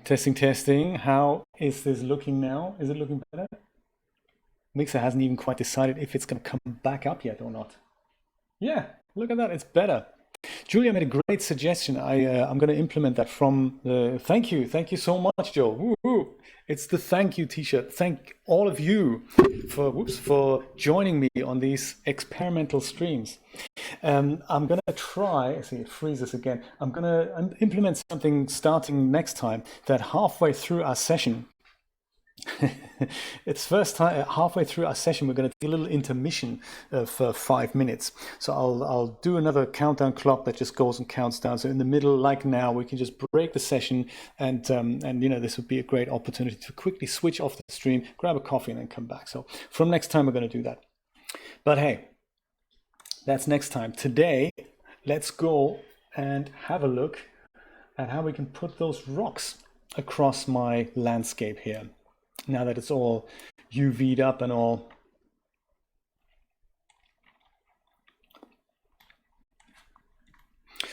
Testing, testing. How is this looking now? Is it looking better? Mixer hasn't even quite decided if it's going to come back up yet or not. Yeah, look at that. It's better. Julia made a great suggestion. I'm going to implement that from the thank you so much, Joe. Woo, woo. It's the thank you T-shirt. Thank all of you for joining me on these experimental streams. I'm going to try. See, it freezes again. I'm going to implement something starting next time. That halfway through our session. It's first time halfway through our session we're going to do a little intermission for 5 minutes. So I'll do another countdown clock that just goes and counts down. So in the middle, like now, we can just break the session, and you know, this would be a great opportunity to quickly switch off the stream, grab a coffee, and then come back. So from next time we're going to do that. But hey, that's next time. Today, let's go and have a look at how we can put those rocks across my landscape here. Now that it's all UV'd up and all.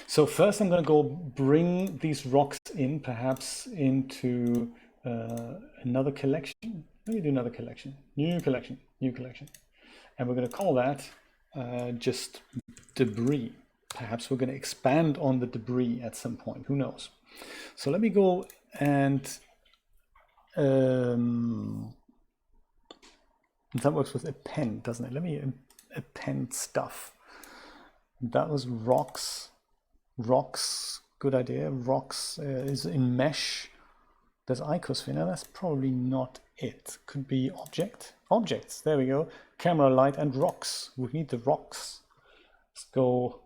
So first I'm going to go bring these rocks in, perhaps into another collection. Let me do another collection. New collection. And we're going to call that just debris. Perhaps we're going to expand on the debris at some point. Who knows? So let me go and that works with append, doesn't it? Let me append stuff. That was rocks. Good idea. Rocks is in mesh. There's icosphere. Now that's probably not it. Could be objects. There we go. Camera, light, and rocks. We need the rocks. Let's go.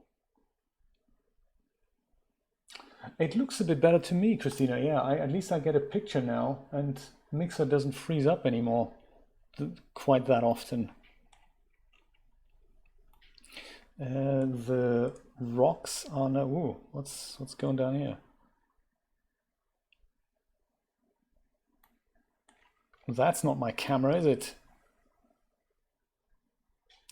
It looks a bit better to me, Christina. Yeah, at least I get a picture now, and Mixer doesn't freeze up anymore quite that often. The rocks are no. Ooh, what's going down here? That's not my camera, is it?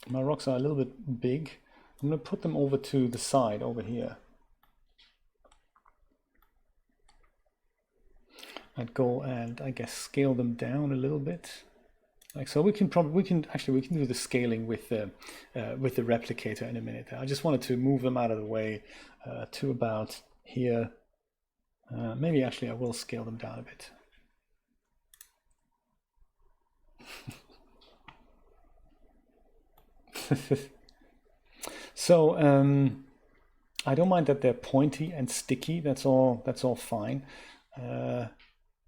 My rocks are a little bit big. I'm going to put them over to the side over here. I'd go and I guess scale them down a little bit, like so. We can do the scaling with the replicator in a minute. I just wanted to move them out of the way to about here. Maybe actually I will scale them down a bit. So I don't mind that they're pointy and sticky. That's all fine.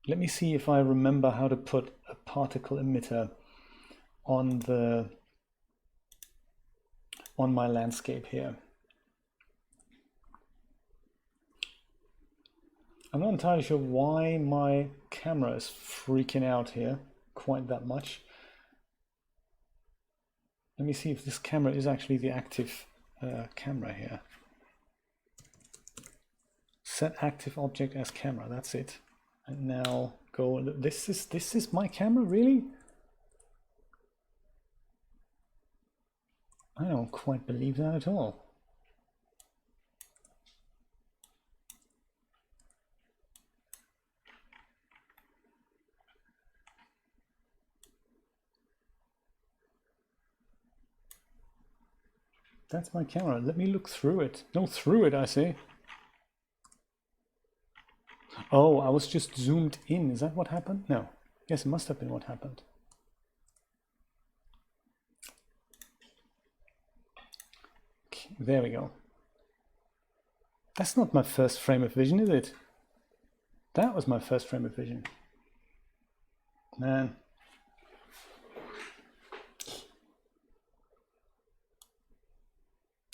Let me see if I remember how to put a particle emitter on my landscape here. I'm not entirely sure why my camera is freaking out here quite that much. Let me see if this camera is actually the active camera here. Set active object as camera, that's it. And now go, this is my camera, really? I don't quite believe that at all. That's my camera. Let me look through it. No, through it, I say. Oh, I was just zoomed in. Is that what happened? No. Yes, it must have been what happened. Okay, there we go. That's not my first frame of vision, is it? That was my first frame of vision. Man.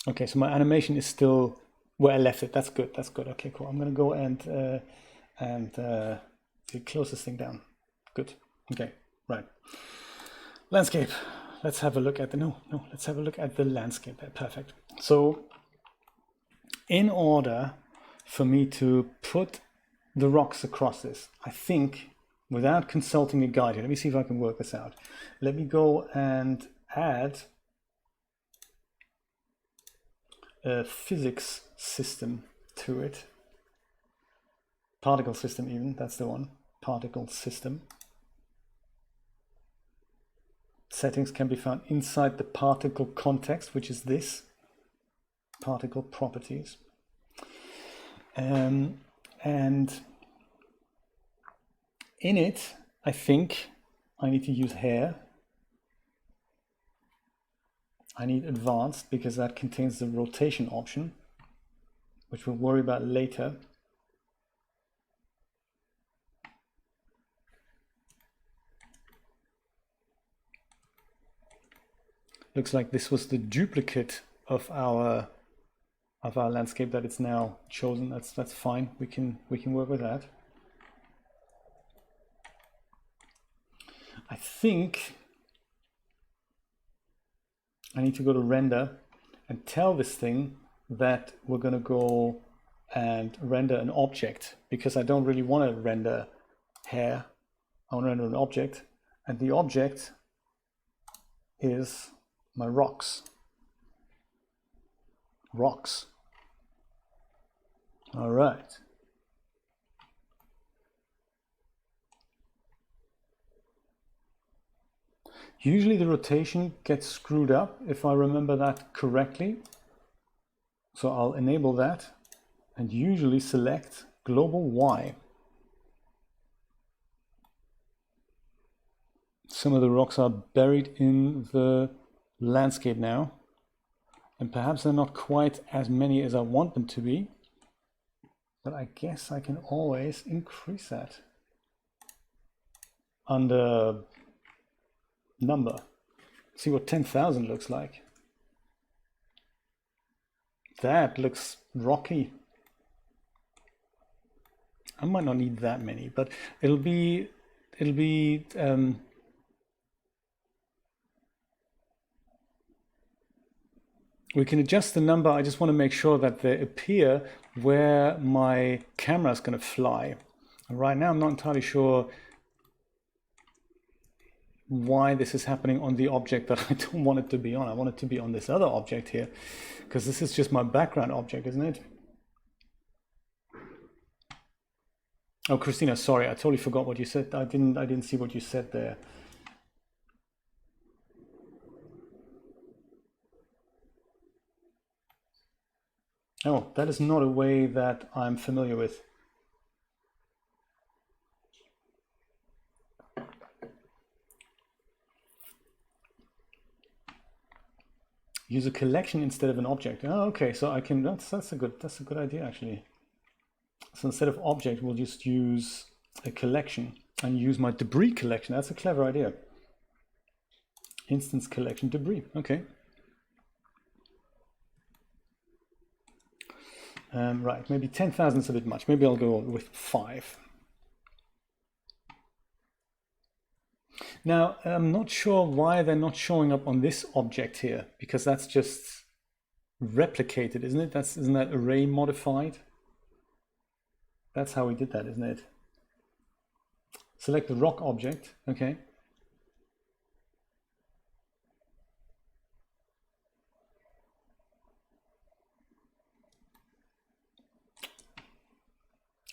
Okay, so my animation is still where I left it. That's good. That's good. Okay, cool. I'm gonna go and close this thing down. Good. Okay. Right. Landscape. Let's have a look at the Let's have a look at the landscape. Perfect. So, in order for me to put the rocks across this, I think, without consulting a guide here, let me see if I can work this out. Let me go and add a physics system to it. Particle system even, that's the one. Particle system. Settings can be found inside the particle context, which is this. Particle properties. And in it, I think I need to use hair. I need advanced because that contains the rotation option, which we'll worry about later. Looks like this was the duplicate of our landscape that it's now chosen. That's fine. We can work with that. I think I need to go to render and tell this thing that we're going to go and render an object, because I don't really want to render hair. I want to render an object, and the object is my rocks. Rocks. All right. Usually the rotation gets screwed up, if I remember that correctly. So I'll enable that and usually select global Y. Some of the rocks are buried in the landscape now, and perhaps they're not quite as many as I want them to be, but I guess I can always increase that under number. See what 10,000 looks like. That looks rocky. I might not need that many, but it'll be we can adjust the number. I just want to make sure that they appear where my camera is going to fly. And right now I'm not entirely sure why this is happening on the object that I don't want it to be on. I want it to be on this other object here, because this is just my background object, isn't it? Oh, Christina, sorry, I totally forgot what you said. I didn't see what you said there. Oh, that is not a way that I'm familiar with. Use a collection instead of an object. Oh, okay. So I can. That's a good idea actually. So instead of object, we'll just use a collection and use my debris collection. That's a clever idea. Instance collection debris. Okay. Right. Maybe 10,000 is a bit much. Maybe I'll go with 5. Now, I'm not sure why they're not showing up on this object here, because that's just replicated, isn't it? Isn't that array modified? That's how we did that, isn't it? Select the rock object, okay.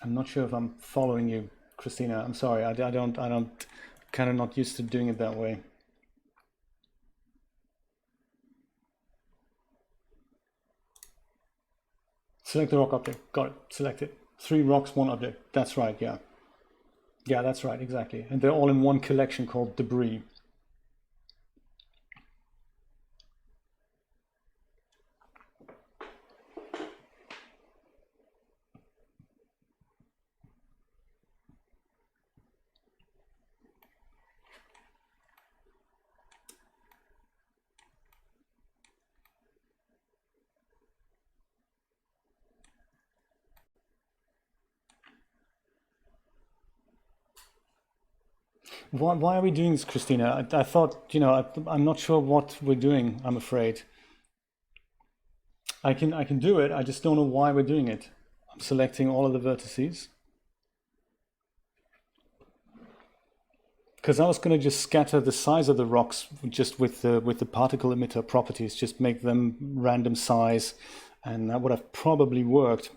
I'm not sure if I'm following you, Christina. I'm sorry, I don't kind of not used to doing it that way. Select the rock object. Got it. Select it. 3 rocks, 1 object. That's right, yeah. Yeah, that's right, exactly. And they're all in one collection called debris. Why are we doing this, Christina? I thought, you know, I'm not sure what we're doing, I'm afraid. I can do it, I just don't know why we're doing it. I'm selecting all of the vertices. Because I was going to just scatter the size of the rocks just with the particle emitter properties, just make them random size, and that would have probably worked.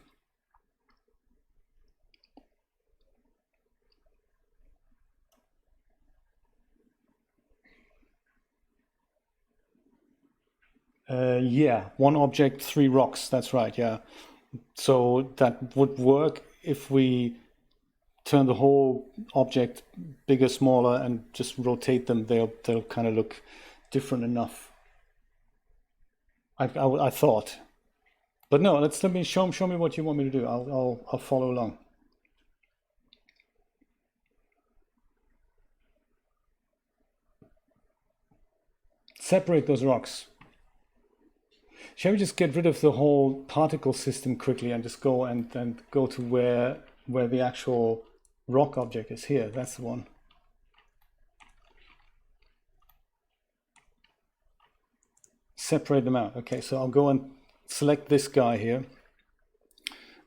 Yeah, one object, three rocks. That's right. Yeah. So that would work if we turn the whole object bigger, smaller, and just rotate them. They'll kind of look different enough. I thought, but no. Let me show me what you want me to do. I'll follow along. Separate those rocks. Shall we just get rid of the whole particle system quickly and just go and go to where the actual rock object is here? That's the one. Separate them out. Okay, so I'll go and select this guy here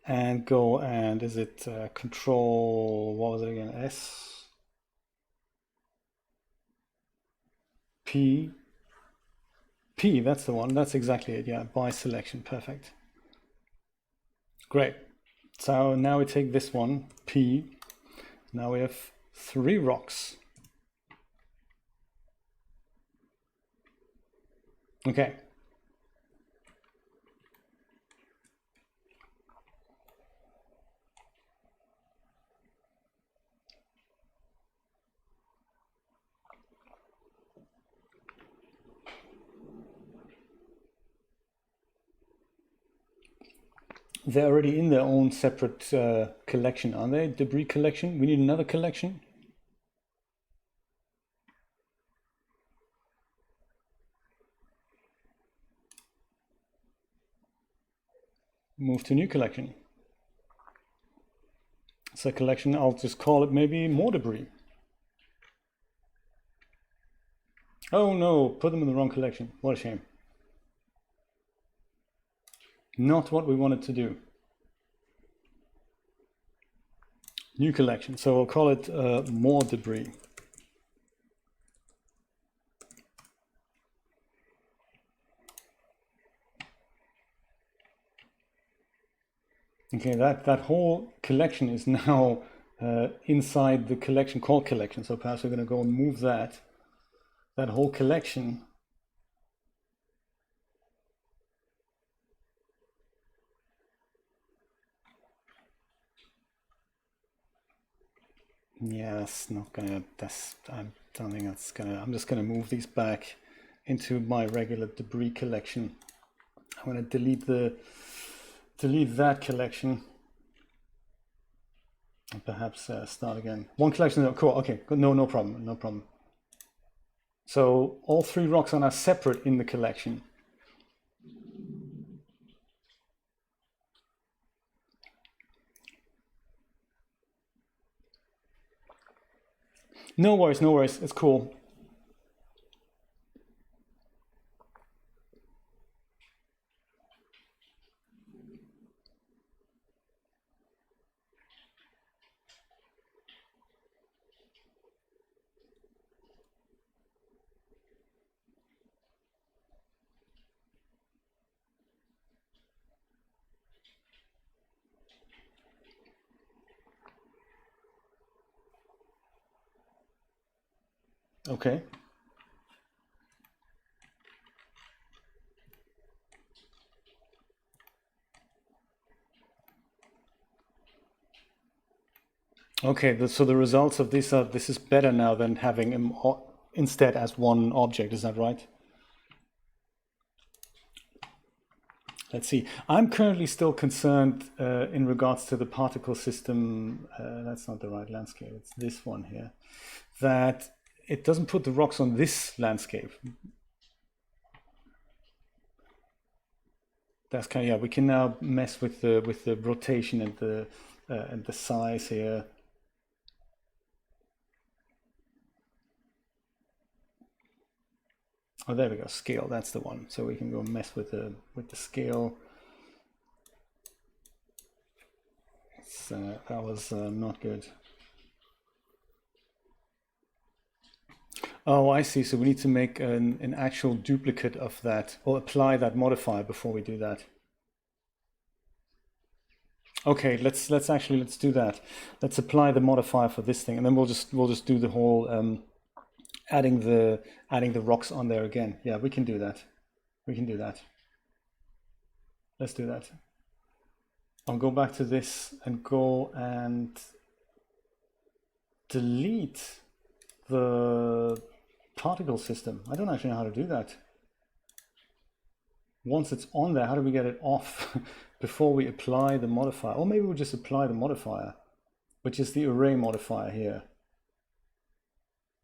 and go and is it control, what was it again? S, P, P, that's the one. That's exactly it. Yeah, by selection. Perfect. Great. So now we take this one, P. Now we have three rocks. Okay. They're already in their own separate collection, aren't they? Debris collection. We need another collection. Move to new collection. So collection, I'll just call it maybe more debris. Oh no, put them in the wrong collection. What a shame. Not what we wanted to do. New collection, so we'll call it more debris. Okay, that whole collection is now inside the collection called collection. So perhaps we're going to go and move that whole collection. Yeah, that's not gonna. I don't think that's gonna. I'm just gonna move these back into my regular debris collection. I'm gonna delete that collection and perhaps start again. One collection. Cool. Okay. No problem. No problem. So all three rocks are now separate in the collection. No worries, no worries. It's cool. Okay. Okay, so the results of this are, this is better now than having him instead as one object, is that right? Let's see. I'm currently still concerned in regards to the particle system. That's not the right landscape. It's this one here. That it doesn't put the rocks on this landscape. That's kind of, yeah. We can now mess with the rotation and the size here. Oh, there we go. Scale. That's the one. So we can go mess with the scale. That was not good. Oh, I see. So we need to make an actual duplicate of that, or apply that modifier before we do that. Okay, let's do that. Let's apply the modifier for this thing, and then we'll just do the whole adding the rocks on there again. Yeah, we can do that. We can do that. Let's do that. I'll go back to this and go and delete the particle system. I don't actually know how to do that. Once it's on there, how do we get it off before we apply the modifier? Or maybe we'll just apply the modifier, which is the array modifier here.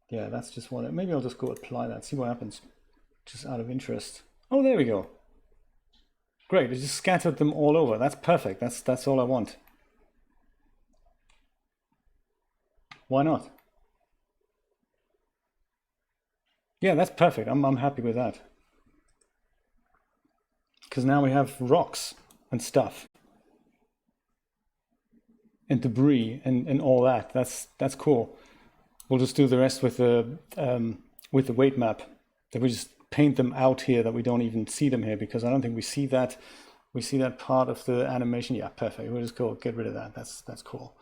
Yeah, that's just what, maybe I'll just go apply that, see what happens, just out of interest. Oh, there we go. Great, it just scattered them all over. That's perfect, that's all I want. Why not? Yeah, that's perfect, I'm happy with that. Because now we have rocks and stuff. And debris and all that, that's cool. We'll just do the rest with the weight map. That we just paint them out here, that we don't even see them here, because I don't think we see that. We see that part of the animation. Yeah, perfect. We'll just go get rid of that. That's cool.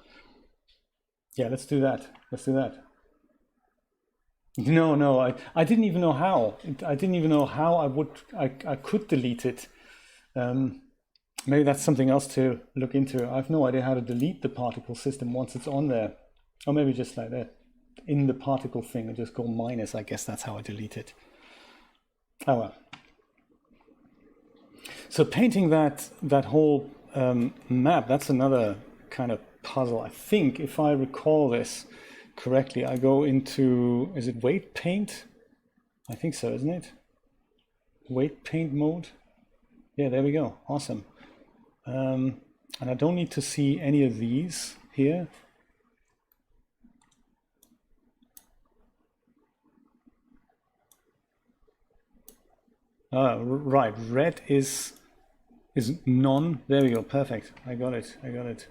Yeah, let's do that. Let's do that. No, I didn't even know how. I didn't even know how I could delete it. Maybe that's something else to look into. I have no idea how to delete the particle system once it's on there. Or maybe just like that, in the particle thing, and just go minus. I guess that's how I delete it. Oh well. So painting that whole map, that's another kind of puzzle. I think if I recall this correctly, I go into, is it weight paint? I think so, isn't it? Weight paint mode. Yeah, there we go. Awesome. And I don't need to see any of these here. Right, red is none. There we go, perfect. I got it.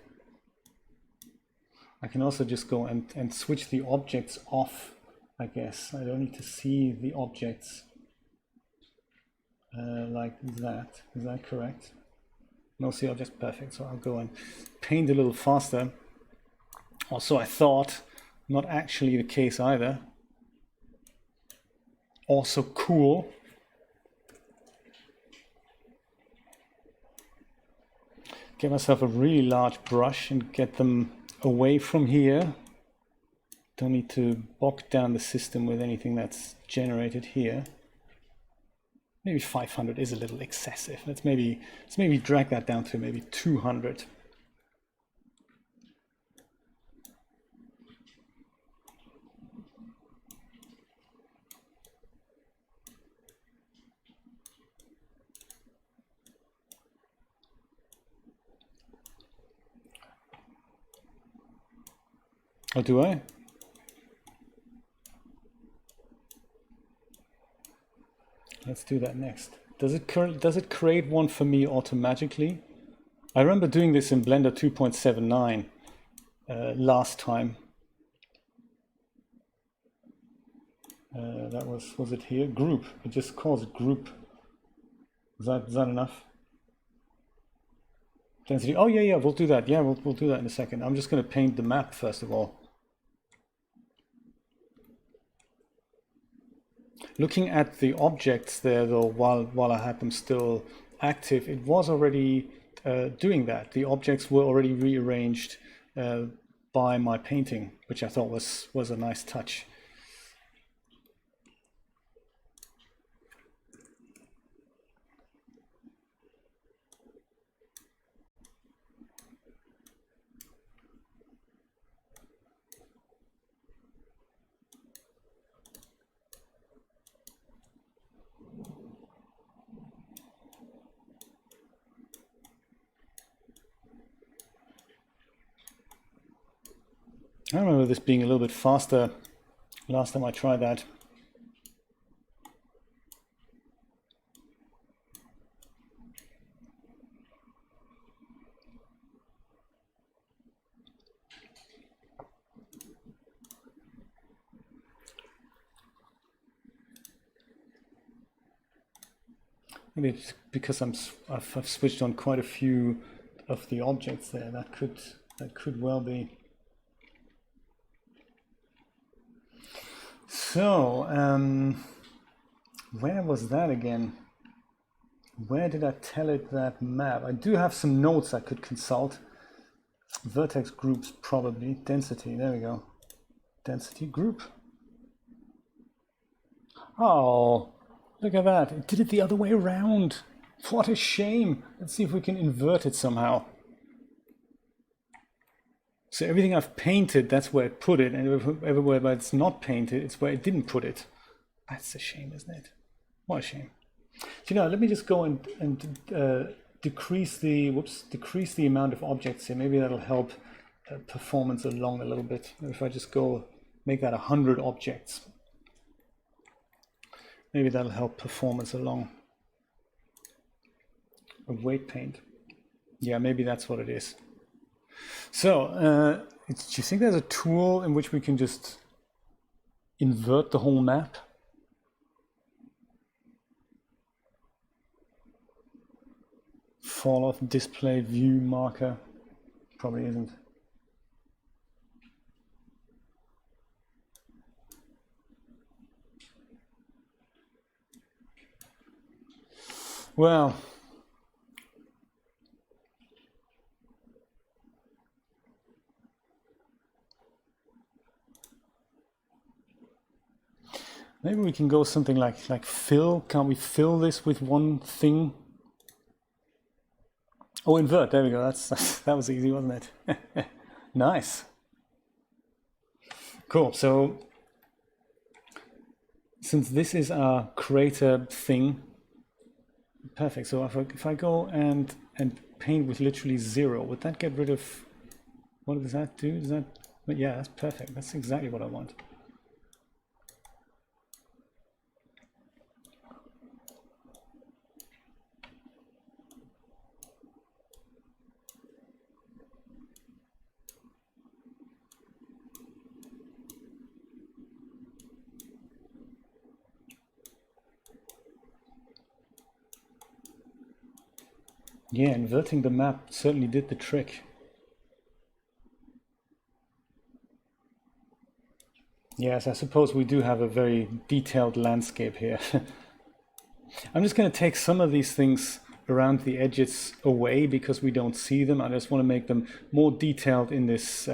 I can also just go and switch the objects off, I guess. I don't need to see the objects like that. Is that correct? No see objects, perfect. So I'll go and paint a little faster. Also, I thought, not actually the case either. Also cool. Get myself a really large brush and get them away from here. Don't need to bog down the system with anything that's generated here. Maybe 500 is a little excessive. Let's maybe drag that down to maybe 200. Or do I? Let's do that next. Does it create one for me automatically? I remember doing this in Blender 2.79 last time. That was it here? Group. It just calls it group. Is that enough? Density. Oh yeah, we'll do that. Yeah, we'll do that in a second. I'm just going to paint the map first of all. Looking at the objects there, though, while I had them still active, it was already doing that. The objects were already rearranged by my painting, which I thought was a nice touch. I remember this being a little bit faster last time I tried that. Maybe it's because I've switched on quite a few of the objects there. That could well be. So, where was that again? Where did I tell it that map? I do have some notes I could consult. Vertex groups probably. Density, there we go. Density group. Oh, look at that. It did it the other way around. What a shame. Let's see if we can invert it somehow. So everything I've painted, that's where it put it, and everywhere where it's not painted, it's where it didn't put it. That's a shame, isn't it? What a shame. So, let me just go and decrease the amount of objects here. Maybe that'll help performance along a little bit. If I just go make that 100 objects, maybe that'll help performance along. A weight paint. Yeah, maybe that's what it is. So, do you think there's a tool in which we can just invert the whole map? Fall off display view marker. Probably isn't. Well, maybe we can go something like fill. Can't we fill this with one thing? Oh, invert. There we go. That was easy, wasn't it? Nice. Cool. So since this is our crater thing, perfect. So if I go and paint with literally 0, would that get rid of? What does that do? Does that? Yeah, that's perfect. That's exactly what I want. Yeah, inverting the map certainly did the trick. Yes, I suppose we do have a very detailed landscape here. I'm just going to take some of these things around the edges away because we don't see them. I just want to make them more detailed in this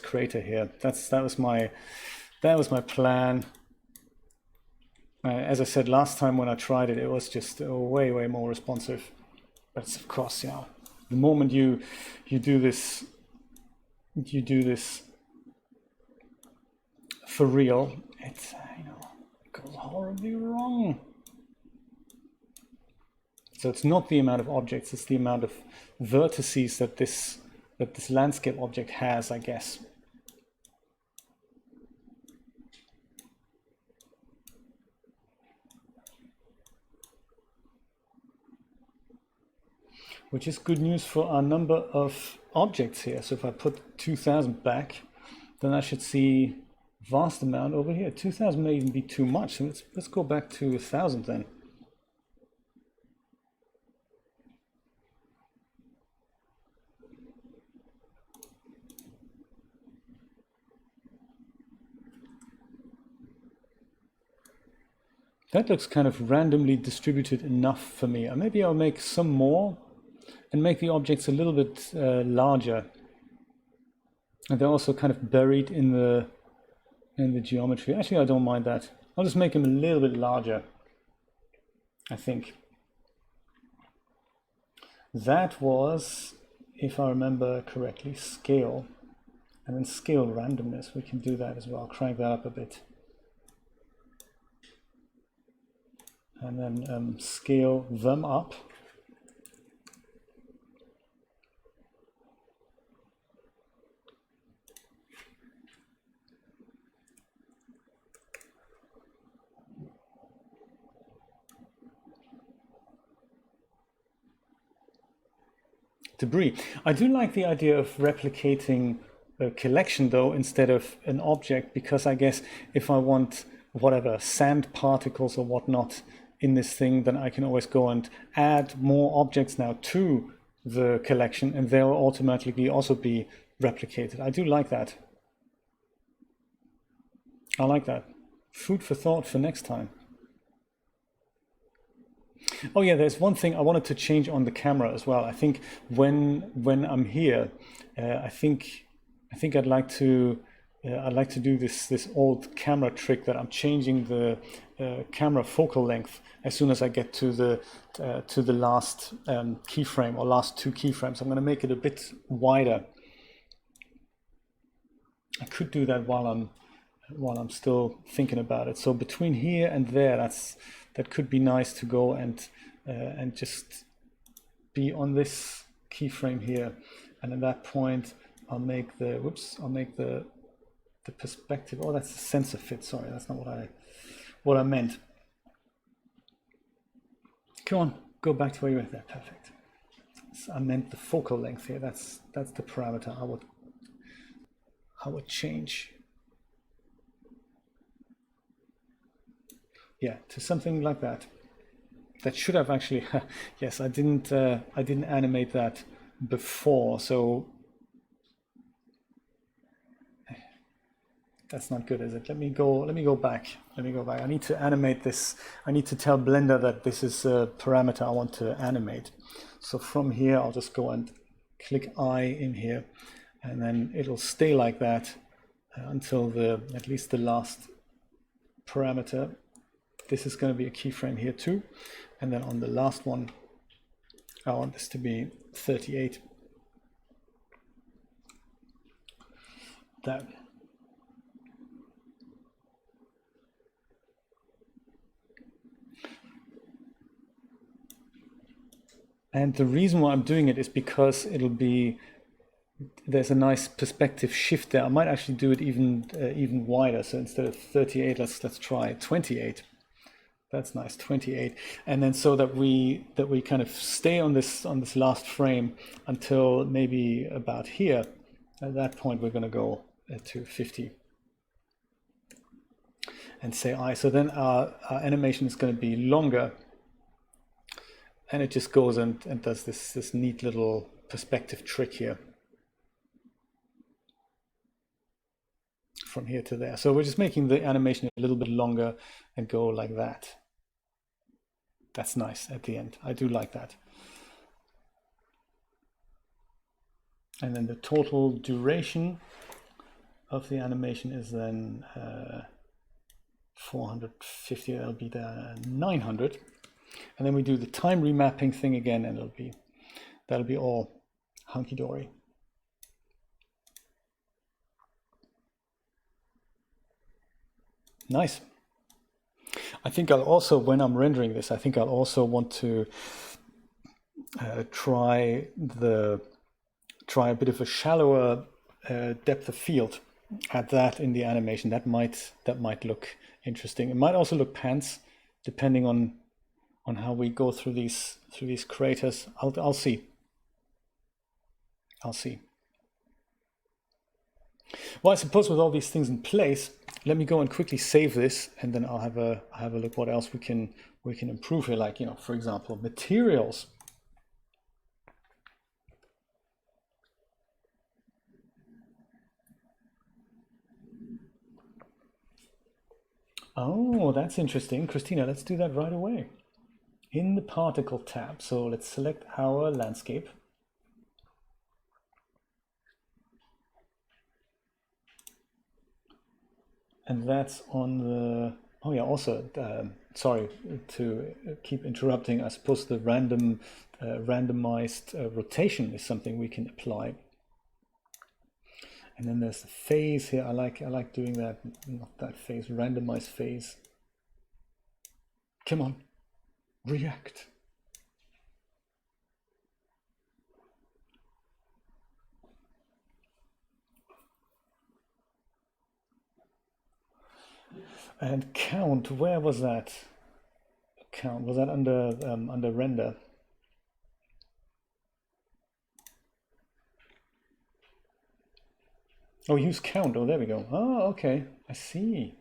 crater here. That was my plan. As I said last time when I tried it, it was just way more responsive. But it's, of course, the moment you do this for real, it goes horribly wrong. So it's not the amount of objects; it's the amount of vertices that this landscape object has, I guess. Which is good news for our number of objects here. So if I put 2,000 back, then I should see a vast amount over here. 2,000 may even be too much. So let's go back to 1,000 then. That looks kind of randomly distributed enough for me. Maybe I'll make some more and make the objects a little bit larger. And they're also kind of buried in the geometry. Actually, I don't mind that. I'll just make them a little bit larger, I think. That was, if I remember correctly, scale. And then scale randomness. We can do that as well. Crank that up a bit. And then scale them up. Debris. I do like the idea of replicating a collection though instead of an object, because I guess if I want whatever sand particles or whatnot in this thing, then I can always go and add more objects now to the collection and they'll automatically also be replicated. I do like that. I like that. Food for thought for next time. Oh yeah, there's one thing I wanted to change on the camera as well. I think when I'm here, I think I'd like to do this old camera trick that I'm changing the camera focal length as soon as I get to the last keyframe or last two keyframes. I'm going to make it a bit wider. I could do that while I'm still thinking about it. So between here and there, that could be nice to go and just be on this keyframe here, and at that point I'll make the perspective. Oh, that's the sensor fit. Sorry, that's not what I meant. Come on, go back to where you were there. Perfect. So I meant the focal length here. That's the parameter I would change. Yeah, to something like that. That should have actually, yes, I didn't animate that before, so that's not good, is it? Let me go back. I need to animate this. I need to tell Blender that this is a parameter I want to animate. So from here, I'll just go and click I in here, and then it'll stay like that until at least the last parameter. This is going to be a keyframe here too. And then on the last one, I want this to be 38. That. And the reason why I'm doing it is because there's a nice perspective shift there. I might actually do it even wider. So instead of 38, let's try 28. That's nice, 28. And then so that we kind of stay on this last frame until maybe about here. At that point, we're going to go to 50 and say I. So then our animation is going to be longer. And it just goes and does this neat little perspective trick here. From here to there. So we're just making the animation a little bit longer and go like that. That's nice at the end. I do like that. And then the total duration of the animation is then 450. That'll be the 900. And then we do the time remapping thing again, and that'll be all hunky-dory. Nice. I think I'll also, when I'm rendering this, I think I'll also want to try a bit of a shallower depth of field. Add that in the animation. That might look interesting. It might also look pants, depending on how we go through these craters. I'll see. Well, I suppose with all these things in place, let me go and quickly save this, and then I'll have a look what else we can improve here. Like, for example, materials. Oh, that's interesting. Christina, let's do that right away. In the particle tab. So let's select our landscape. And that's on the, oh yeah, also, sorry to keep interrupting. I suppose the randomized rotation is something we can apply. And then there's the phase here. I like doing that, not that phase, randomized phase. Come on, react. And count, where was that? Count, was that under render? Oh, use count. Oh, there we go. Oh, okay. I see.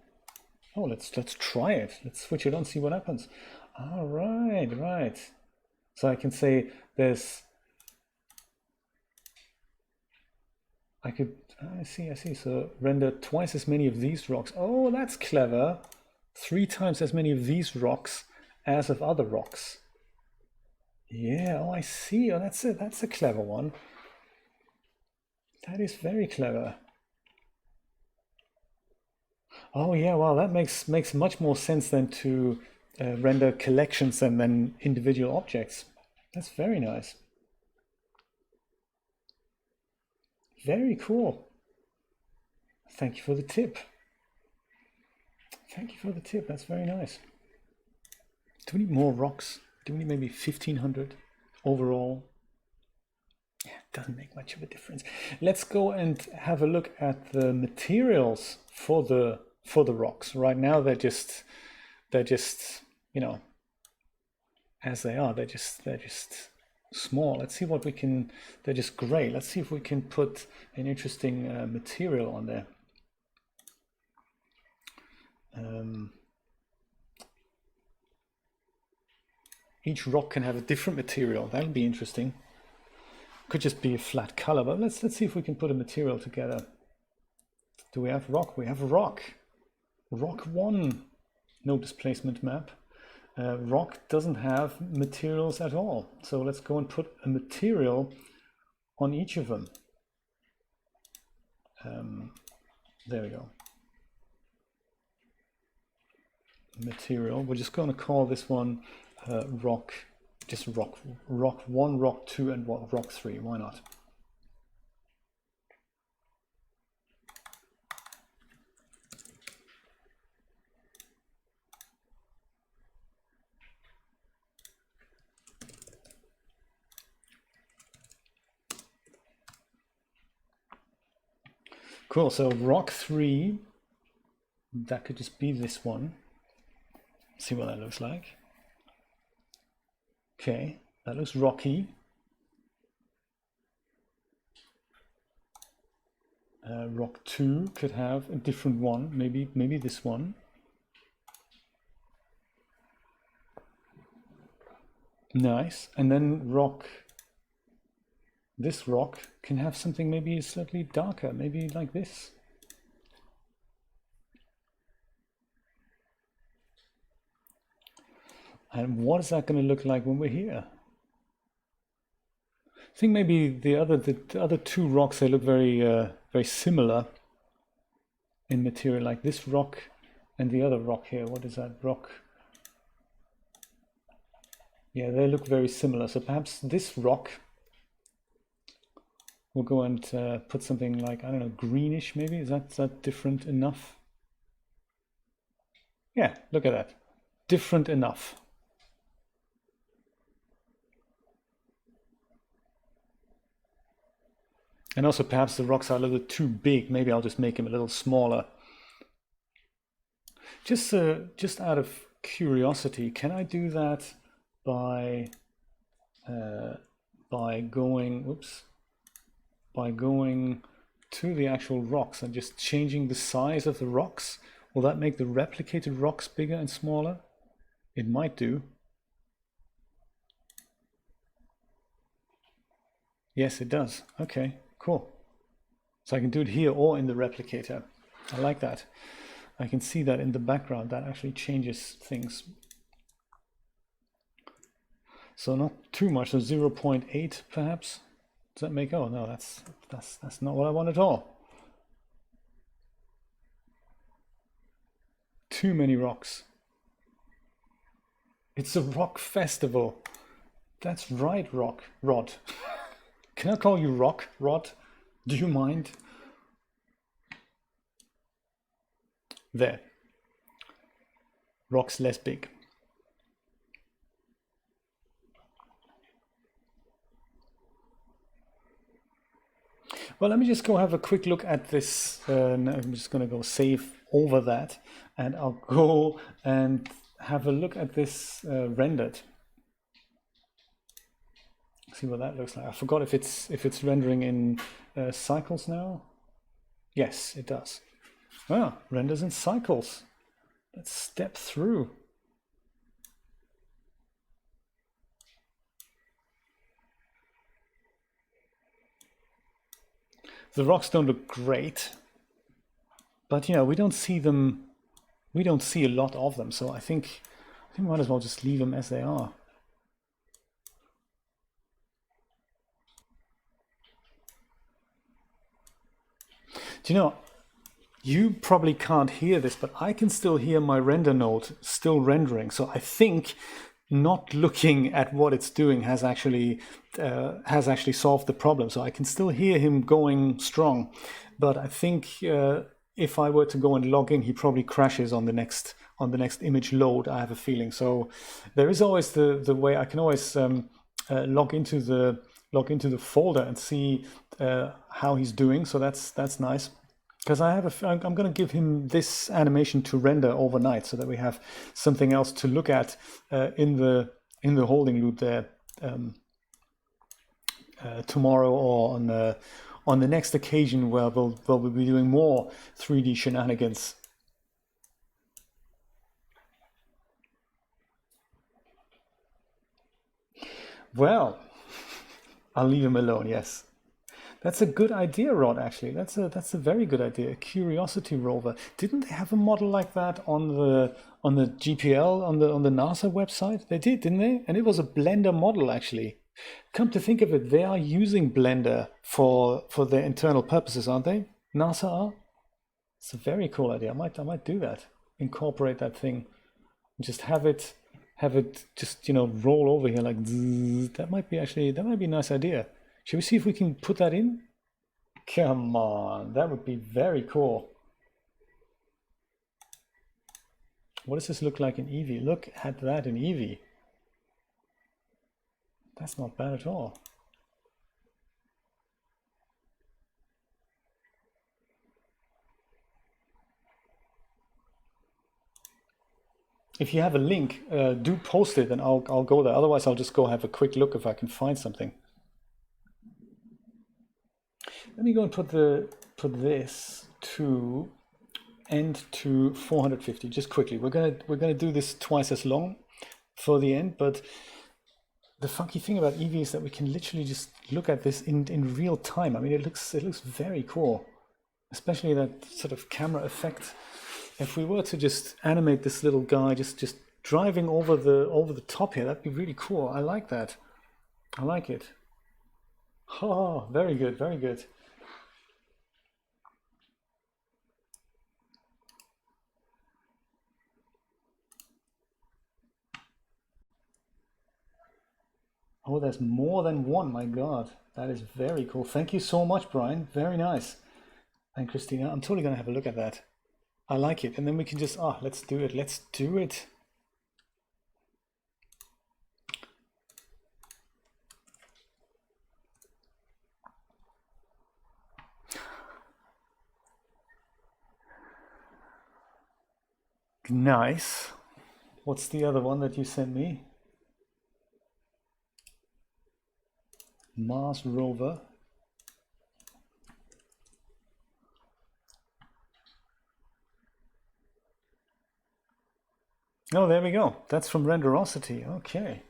Oh, let's try it. Let's switch it on, see what happens. All right, right. So I can say I see. So render twice as many of these rocks. Oh, that's clever. 3 times as many of these rocks as of other rocks. Yeah, oh, I see. Oh, that's a clever one. That is very clever. Oh yeah, well that makes much more sense than to render collections and then individual objects. That's very nice. Very cool. Thank you for the tip. Thank you for the tip. That's very nice. Do we need more rocks? Do we need maybe 1500 overall? Yeah, it doesn't make much of a difference. Let's go and have a look at the materials for the rocks. Right now they're just you know as they are. They're just small. Let's see what we can. They're just gray. Let's see if we can put an interesting material on there. Each rock can have a different material. That'll be interesting. Could just be a flat color, but let's see if we can put a material together. Do we have rock? We have rock. Rock 1. No displacement map. Rock doesn't have materials at all. So let's go and put a material on each of them. There we go. Material. We're just going to call this one rock, just rock 1, rock 2, and rock 3. Why not? Cool, so rock 3, that could just be this one. See what that looks like. Okay, that looks rocky. Rock 2 could have a different one, maybe this one. Nice, and then this rock can have something maybe slightly darker, maybe like this. And what is that going to look like when we're here? I think maybe the other 2 rocks, they look very similar in material, like this rock and the other rock here. What is that rock? Yeah, they look very similar. So perhaps this rock, we'll go and put something like, I don't know, greenish maybe. Is that different enough? Yeah, look at that. Different enough. And also perhaps the rocks are a little bit too big. Maybe I'll just make them a little smaller. Just out of curiosity, can I do that by going to the actual rocks and just changing the size of the rocks? Will that make the replicated rocks bigger and smaller? It might do. Yes, it does. Okay, cool. So I can do it here or in the replicator. I like that. I can see that in the background. That actually changes things. So not too much, so 0.8 perhaps. Does that make, oh no, that's not what I want at all. Too many rocks. It's a rock festival. That's right, Rod. Can I call you Rod? Do you mind? There. Rock's less big. Well, let me just go have a quick look at this. I'm just going to go save over that, and I'll go and have a look at this rendered. See what that looks like. I forgot if it's rendering in cycles now. Yes, it does. Ah, renders in cycles. Let's step through. The rocks don't look great, but you know, we don't see them. We don't see a lot of them, so I think we might as well just leave them as they are. Do you know, you probably can't hear this, but I can still hear my render node still rendering. So I think not looking at what it's doing has actually solved the problem. So I can still hear him going strong, but I think if I were to go and log in, he probably crashes on the next image load. I have a feeling. So there is always the way I can always log into the folder and see how he's doing. So that's nice. Because I'm going to give him this animation to render overnight, so that we have something else to look at in the holding loop there tomorrow, or on the next occasion where we'll be doing more 3D shenanigans. Well, I'll leave him alone. Yes. That's a good idea, Rod, actually. That's a very good idea. A Curiosity rover. Didn't they have a model like that on the GPL on the NASA website? They did, didn't they? And it was a Blender model, actually. Come to think of it, they are using Blender for their internal purposes, aren't they? NASA are. It's a very cool idea. I might do that. Incorporate that thing. Just have it just roll over here like zzz. That might be a nice idea. Should we see if we can put that in? Come on, that would be very cool. What does this look like in Eevee? Look at that in Eevee. That's not bad at all. If you have a link, do post it and I'll go there. Otherwise, I'll just go have a quick look if I can find something. Let me go and put this to end to 450 just quickly. We're gonna do this twice as long for the end, but the funky thing about Eevee is that we can literally just look at this in real time. I mean, it looks very cool, especially that sort of camera effect. If we were to just animate this little guy just driving over the top here, that'd be really cool. I like that. I like it. Oh, very good, very good. Oh, there's more than one. My God, that is very cool. Thank you so much, Brian. Very nice. And Christina, I'm totally going to have a look at that. I like it. And then we can just, let's do it. Let's do it. Nice. What's the other one that you sent me? Mars Rover. Oh, there we go. That's from Renderosity. Okay.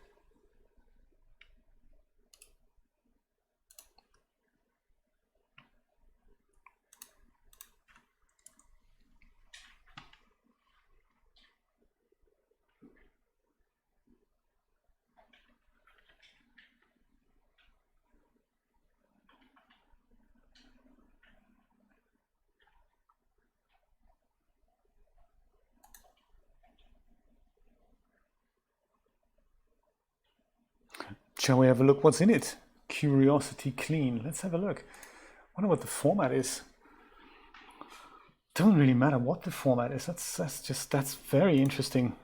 Shall we have a look what's in it? Curiosity clean. Let's have a look. I wonder what the format is. Doesn't really matter what the format is. That's very interesting.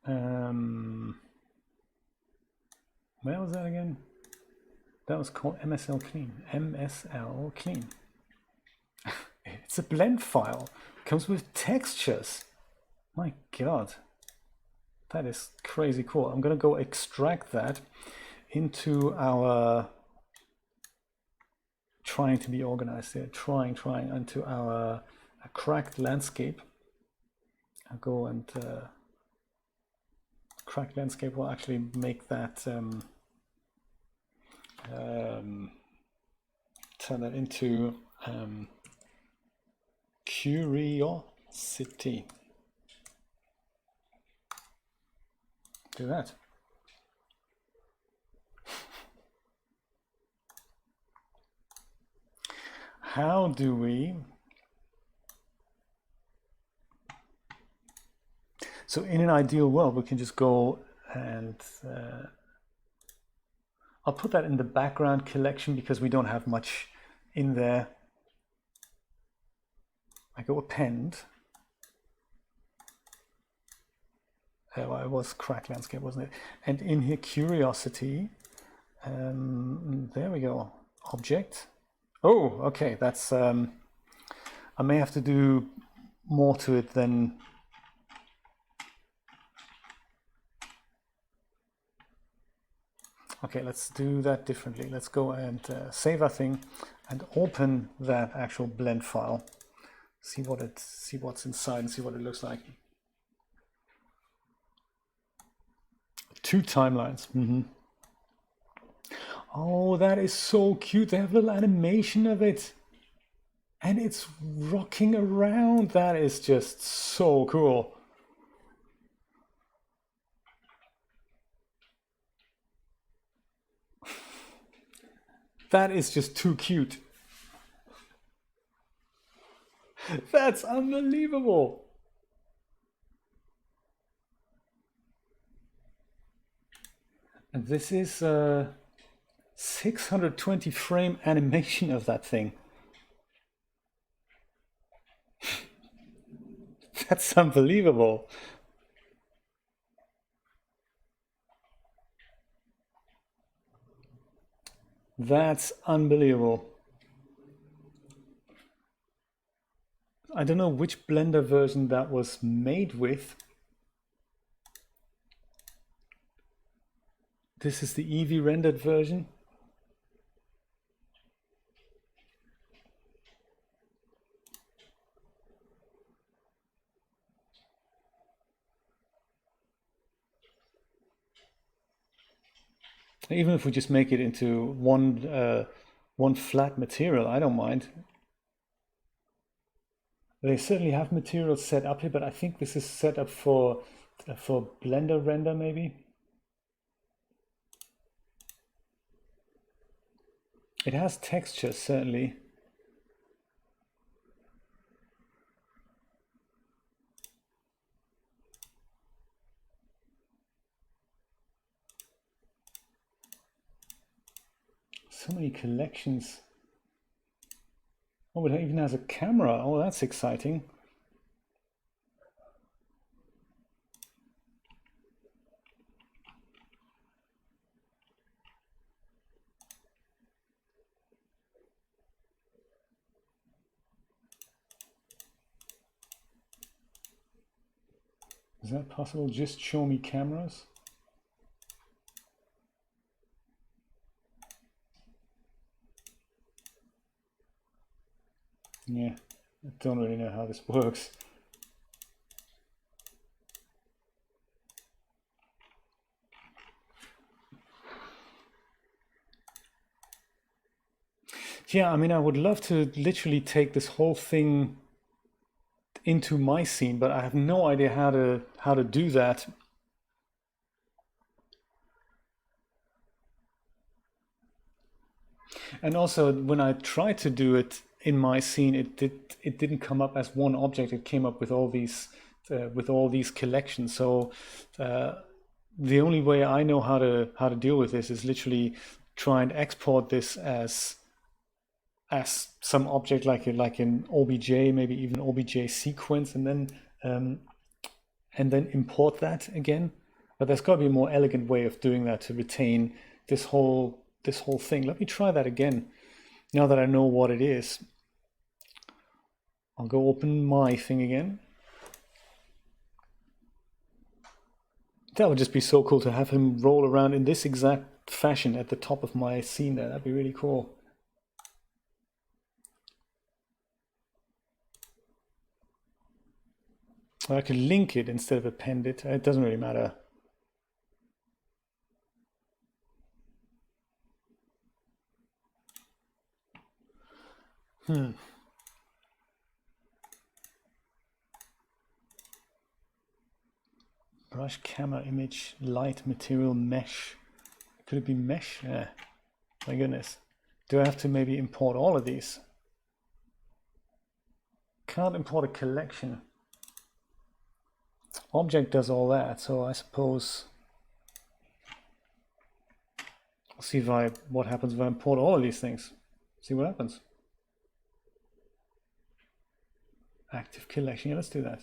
Where was that again? That was called MSL Clean. MSL Clean. It's a blend file. Comes with textures. My God. That is crazy cool. I'm gonna go extract that into our trying to be organized here. Trying into our cracked landscape. I'll go and cracked landscape will actually make that turn that into curiosity. Do that. how do we... So in an ideal world, we can just go and I'll put that in the background collection because we don't have much in there. I go append. Oh, it was crack landscape, wasn't it? And in here, curiosity. There we go. Object. Oh, okay. That's. I may have to do more to it than. Okay, let's do that differently. Let's go and save our thing and open that actual blend file. See what's inside and see what it looks like. 2 timelines. Oh, that is so cute. They have a little animation of it. And it's rocking around. That is just so cool. That is just too cute. That's unbelievable. And this is a 620 frame animation of that thing. That's unbelievable. That's unbelievable. I don't know which Blender version that was made with. This is the Eevee rendered version. Even if we just make it into one flat material, I don't mind. They certainly have materials set up here, but I think this is set up for Blender render maybe. It has texture, certainly. So many collections. Oh, it even has a camera. Oh, that's exciting. Is that possible? Just show me cameras. Yeah, I don't really know how this works. Yeah, I mean, I would love to literally take this whole thing into my scene, but I have no idea how to do that. And also, when I tried to do it in my scene, it didn't come up as one object. It came up with all these collections. So the only way I know how to deal with this is literally try and export this as some object like an OBJ, maybe even OBJ sequence, and then import that again. But there's got to be a more elegant way of doing that to retain this whole thing. Let me try that again. Now that I know what it is, I'll go open my thing again. That would just be so cool to have him roll around in this exact fashion at the top of my scene there. That'd be really cool. Or I could link it instead of append it. It doesn't really matter. Brush, camera, image, light, material, mesh. Could it be mesh? Yeah. My goodness. Do I have to maybe import all of these? can't import a collection. Object does all that, so I suppose I'll see what happens if I import all of these things. See what happens. Active collection, yeah, let's do that.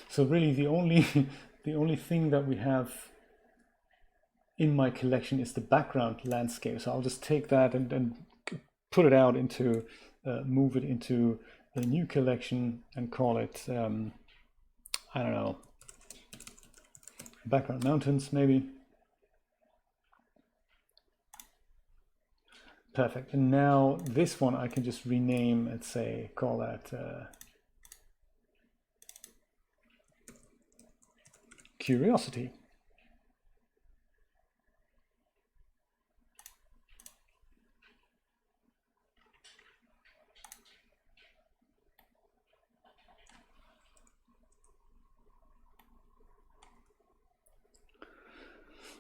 So really the only thing that we have in my collection is the background landscape. So I'll just take that and put it out into, move it into a new collection and call it, I don't know, background mountains maybe. Perfect. And now this one I can just rename and say, call that curiosity.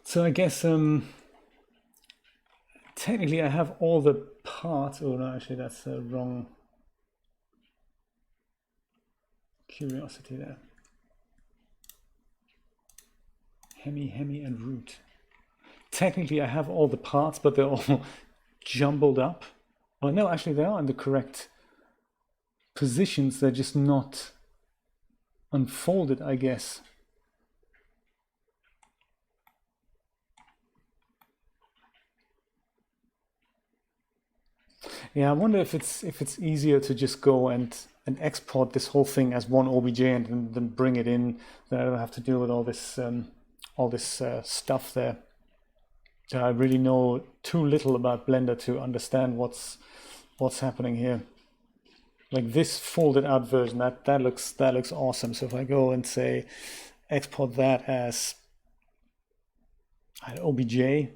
So I guess technically I have all the parts. Oh no, actually that's the wrong curiosity there. Hemi and root. Technically I have all the parts, but they're all jumbled up. Well, no, actually they are in the correct positions. They're just not unfolded, I guess. Yeah, I wonder if it's easier to just go and export this whole thing as one OBJ and then bring it in. Then I don't have to deal with all this stuff there. I really know too little about Blender to understand what's happening here. Like this folded out version, that looks awesome. So if I go and say export that as an OBJ,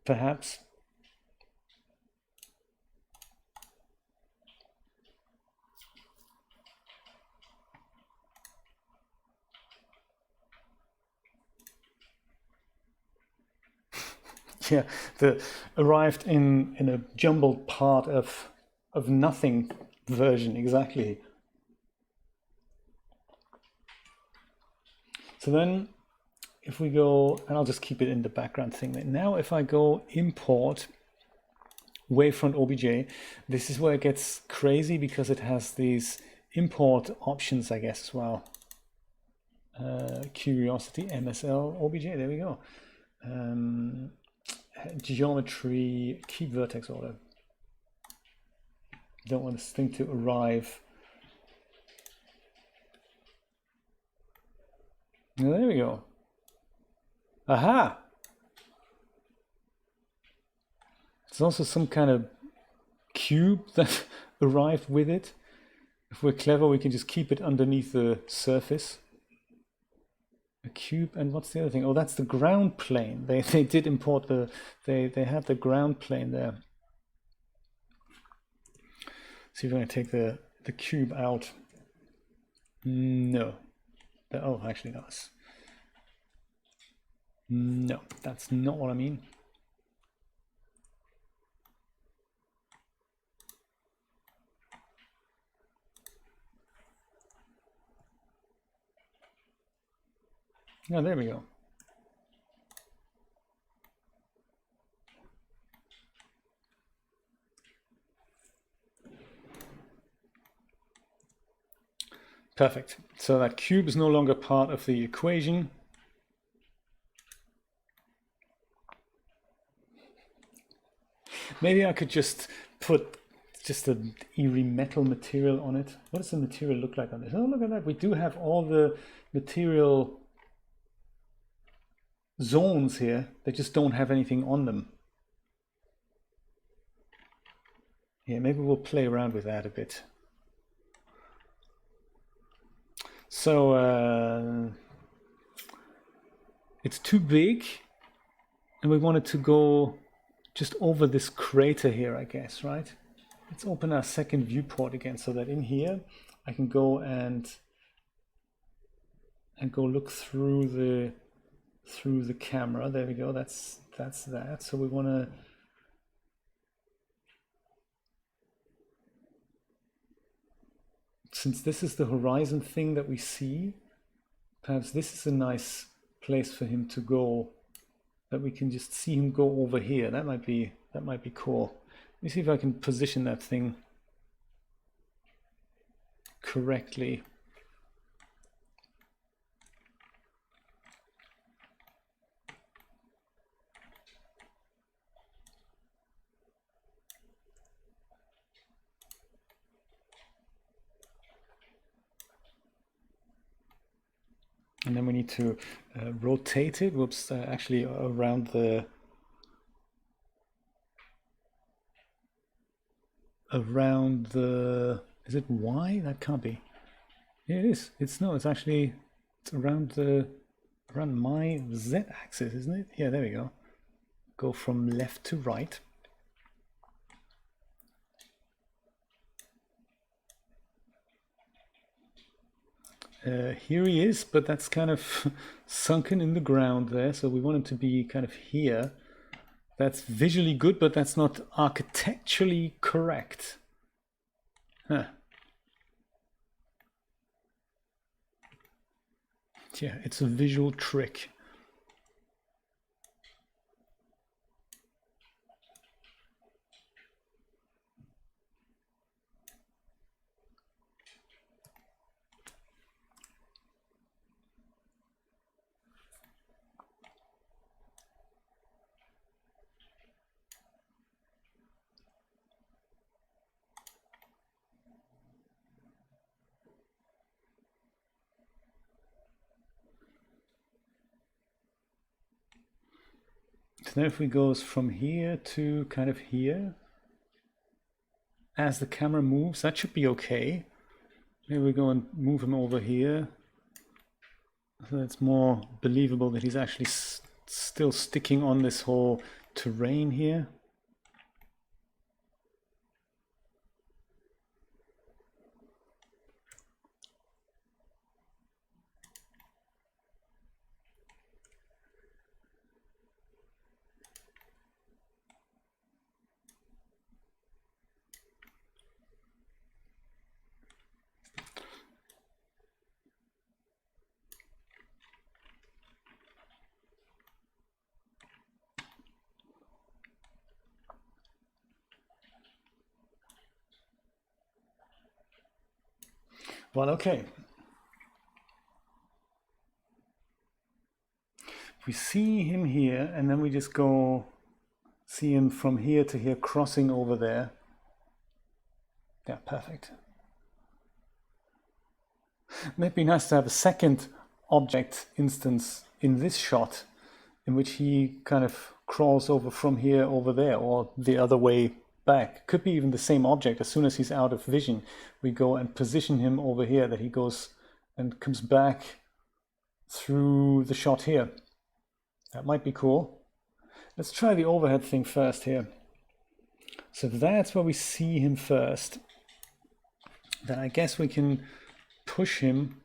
perhaps. Yeah, arrived in a jumbled part of nothing version, exactly. So then if we go, and I'll just keep it in the background thing. Now if I go import wavefront OBJ, this is where it gets crazy because it has these import options, I guess, as well. Curiosity, MSL, OBJ, there we go. Geometry, keep vertex order. Don't want this thing to arrive. Now, there we go. Aha! There's also some kind of cube that arrived with it. If we're clever, we can just keep it underneath the surface. A cube, and what's the other thing? Oh, that's the ground plane. They did import they had the ground plane there. See if I can take the cube out. No. Oh, actually that's. No, that's not what I mean. Oh, there we go. Perfect. So that cube is no longer part of the equation. Maybe I could just put just an eerie metal material on it. What does the material look like on this? Oh, look at that. We do have all the material zones here. They just don't have anything on them. Yeah, maybe we'll play around with that a bit. So it's too big, and we want it to go just over this crater here, I guess, right? Let's open our second viewport again so that in here I can go and go look through through the camera. There we go. That's that. So we want to since this is the horizon thing that we see, perhaps this is a nice place for him to go, that we can just see him go over here. That might be cool. Let me see if I can position that thing correctly. And then we need to rotate it. Whoops, actually around the is it Y? That can't be. Yeah, it is. It's actually around my Z axis, isn't it? Yeah, there we go. Go from left to right. Here he is, but that's kind of sunken in the ground there, so we want him to be kind of here. That's visually good, but that's not architecturally correct. Huh. Yeah, it's a visual trick. So now if we go from here to kind of here, as the camera moves, that should be okay. Maybe we go and move him over here, so it's more believable that he's actually still sticking on this whole terrain here. Well, okay. We see him here, and then we just go see him from here to here, crossing over there. Yeah, perfect. Might be nice to have a second object instance in this shot, in which he kind of crawls over from here over there, or the other way back. Could be even the same object. As soon as he's out of vision, we go and position him over here, that he goes and comes back through the shot here. That might be cool. Let's try the overhead thing first here. So that's where we see him first. Then I guess we can push him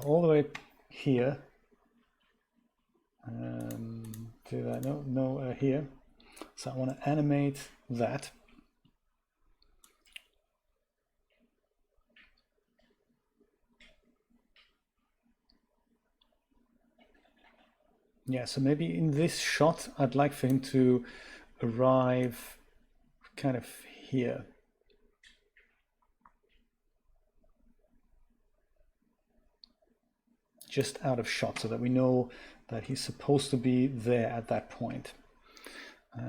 all the way here. Do that? No, here. So I want to animate that. Yeah, so maybe in this shot, I'd like for him to arrive kind of here. Just out of shot, so that we know that he's supposed to be there at that point.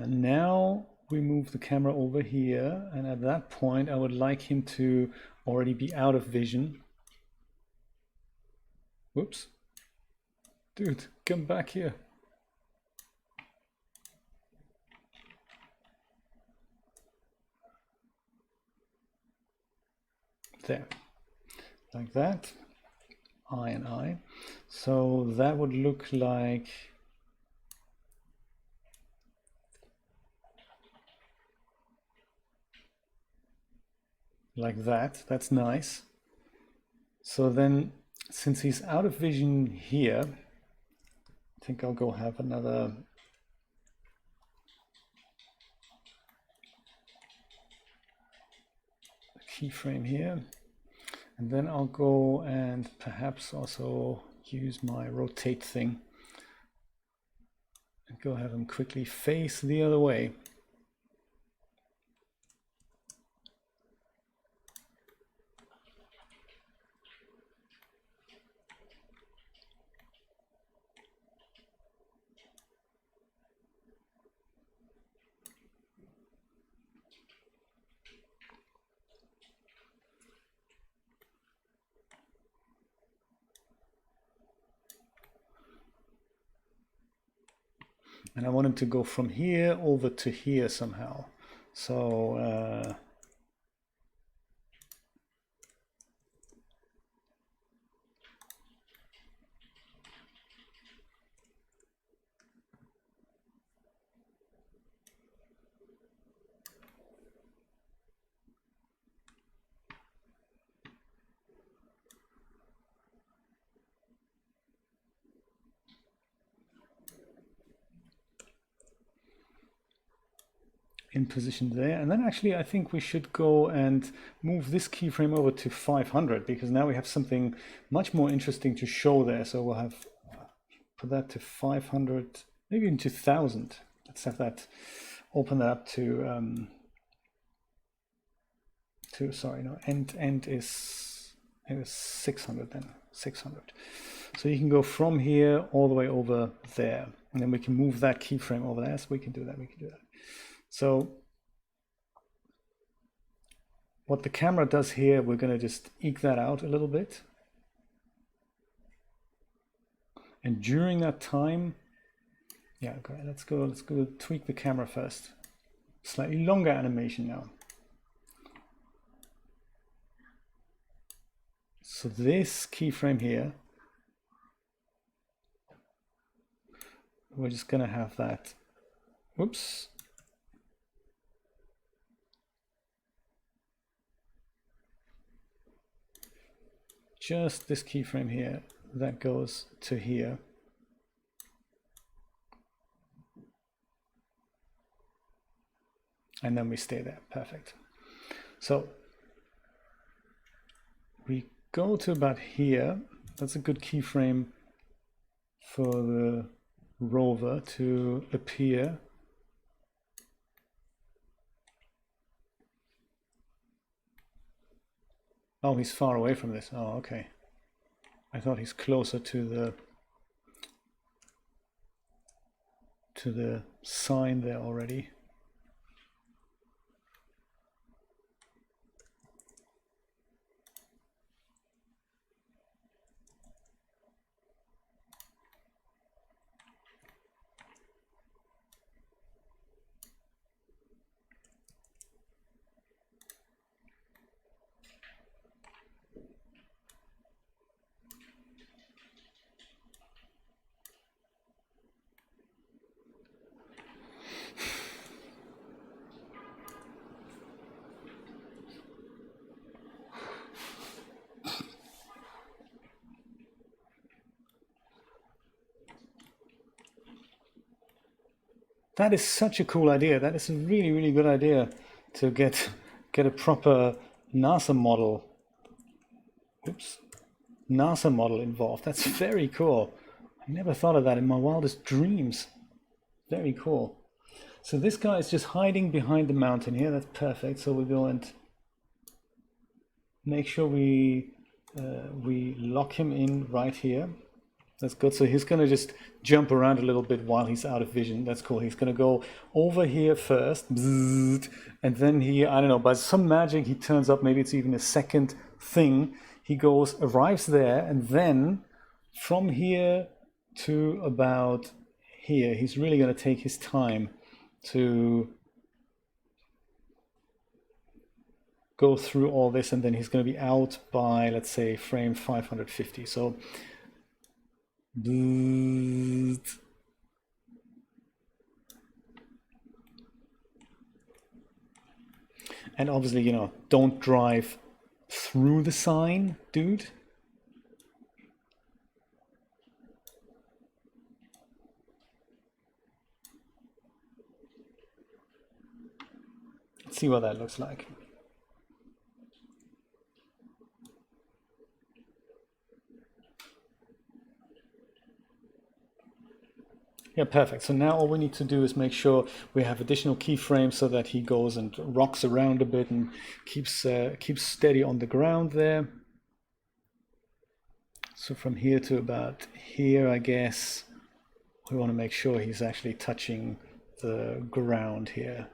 Now we move the camera over here, and at that point I would like him to already be out of vision. Whoops. Dude, come back here. There, like that. I and I. So that would look like like that. That's nice. So then, since he's out of vision here, I think I'll go have another keyframe here. And then I'll go and perhaps also use my rotate thing and go have him quickly face the other way. And I want him to go from here over to here somehow. So in position there. And then actually I think we should go and move this keyframe over to 500, because now we have something much more interesting to show there. So we'll have put that to 500, maybe even to 1000. Let's have that, open that up to sorry, no, end is 600 then, 600. So you can go from here all the way over there, and then we can move that keyframe over there. So we can do that, we can do that. So what the camera does here, we're going to just eke that out a little bit. And during that time, yeah, okay, let's go tweak the camera first. Slightly longer animation now. So this keyframe here, we're just going to have that, whoops. Just this keyframe here, that goes to here. And then we stay there, perfect. So we go to about here. That's a good keyframe for the rover to appear. Oh, he's far away from this. Oh, okay. I thought he's closer to the sign there already. That is such a cool idea. That is a really, really good idea to get a proper NASA model. Oops. NASA model involved. That's very cool. I never thought of that in my wildest dreams. Very cool. So this guy is just hiding behind the mountain here. That's perfect. So we go and make sure we lock him in right here. That's good. So he's going to just jump around a little bit while he's out of vision. That's cool. He's going to go over here first, and then he, I don't know, by some magic, he turns up. Maybe it's even a second thing. He goes, arrives there, and then from here to about here, he's really going to take his time to go through all this, and then he's going to be out by, let's say, frame 550. So and And obviously, you know, don't drive through the sign, dude. Let's see what that looks like. Yeah, perfect. So now all we need to do is make sure we have additional keyframes so that he goes and rocks around a bit and keeps steady on the ground there. So from here to about here, I guess, we want to make sure he's actually touching the ground here.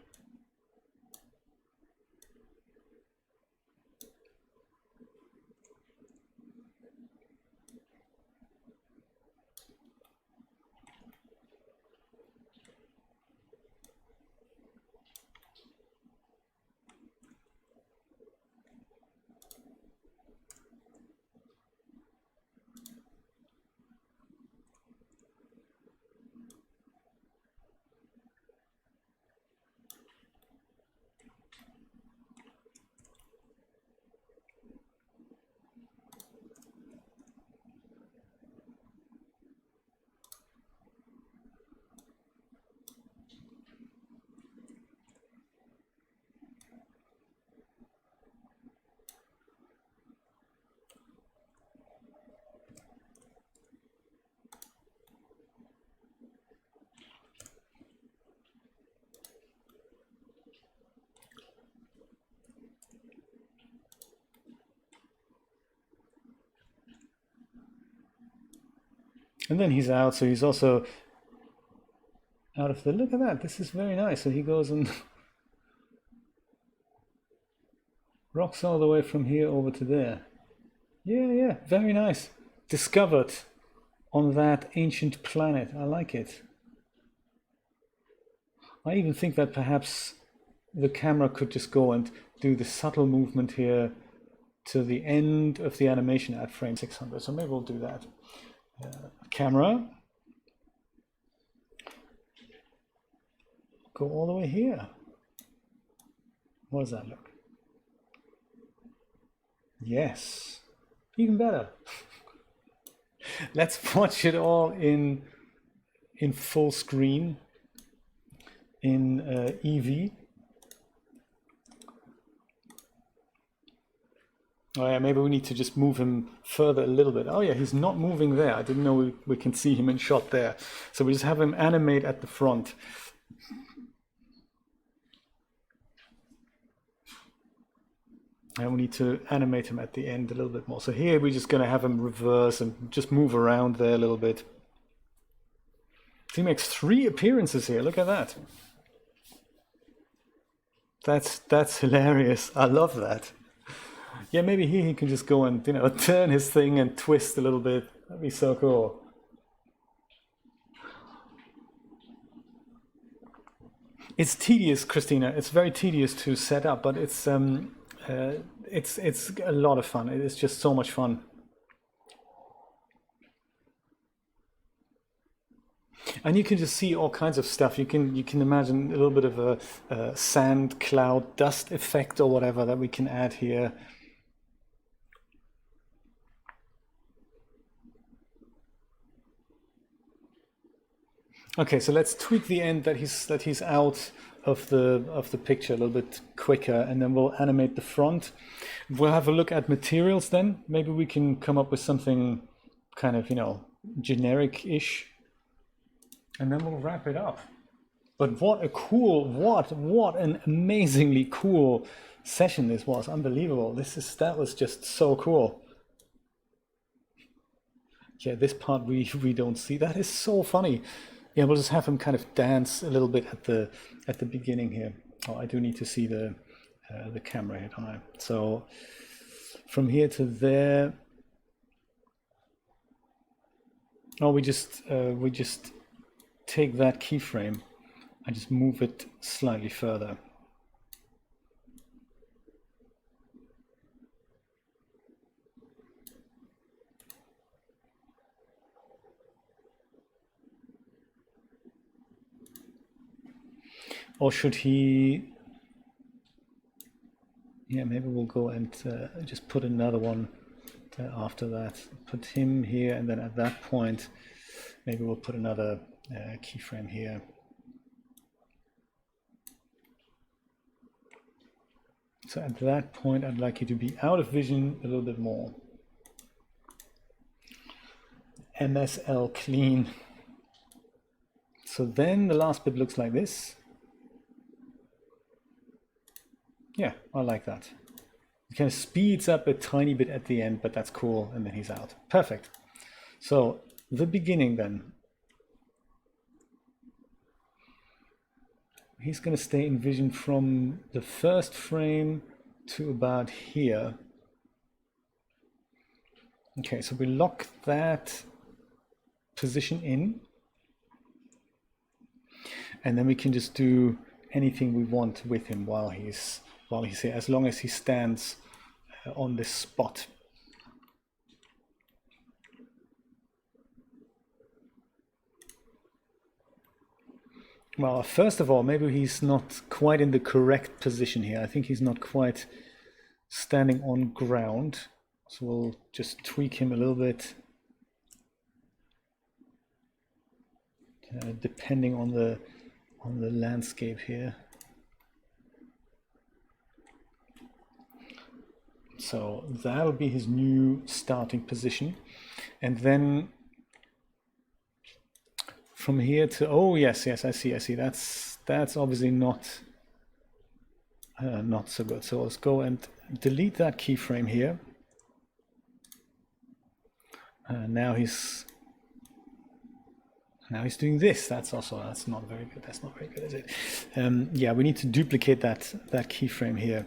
And then he's out, so he's also out of the, look at that, this is very nice. So he goes and rocks all the way from here over to there. Yeah, very nice. Discovered on that ancient planet. I like it. I even think that perhaps the camera could just go and do the subtle movement here to the end of the animation at frame 600. So maybe we'll do that. Camera. Go all the way here. What does that look? Yes, even better. Let's watch it all in full screen in EV. Oh yeah, maybe we need to just move him further a little bit. Oh yeah, he's not moving there. I didn't know we can see him in shot there. So we just have him animate at the front. And we need to animate him at the end a little bit more. So here we're just going to have him reverse and just move around there a little bit. So he makes 3 appearances here. Look at that. That's hilarious. I love that. Yeah, maybe here he can just go and, you know, turn his thing and twist a little bit. That'd be so cool. It's tedious, Christina. It's very tedious to set up, but it's a lot of fun. It's just so much fun. And you can just see all kinds of stuff. You can imagine a little bit of a sand, cloud, dust effect or whatever that we can add here. Okay, so let's tweak the end that he's out of the picture a little bit quicker, and then we'll animate the front. We'll have a look at materials then. Maybe we can come up with something kind of, you know, generic-ish, and then we'll wrap it up. But what a cool, what an amazingly cool session this was. Unbelievable. That was just so cool. Yeah, this part we don't see. That is so funny. Yeah, we'll just have him kind of dance a little bit at the beginning here. Oh, I do need to see the camera here, don't I? So from here to there. Oh, we just take that keyframe and just move it slightly further. Or should he? Yeah, maybe we'll go and just put another one after that. Put him here, and then at that point, maybe we'll put another keyframe here. So at that point, I'd like you to be out of vision a little bit more. MSL clean. So then the last bit looks like this. Yeah, I like that. It kind of speeds up a tiny bit at the end, but that's cool. And then he's out. Perfect. So the beginning then. He's going to stay in vision from the first frame to about here. Okay, so we lock that position in. And then we can just do anything we want with him while he's here, as long as he stands on this spot. Well, first of all, maybe he's not quite in the correct position here. I think he's not quite standing on ground. So we'll just tweak him a little bit, depending on the landscape here. So that'll be his new starting position. And then from here to, oh yes, I see. That's obviously not so good. So let's go and delete that keyframe here. Now he's doing this. That's not very good. That's not very good, is it? Yeah, we need to duplicate that keyframe here.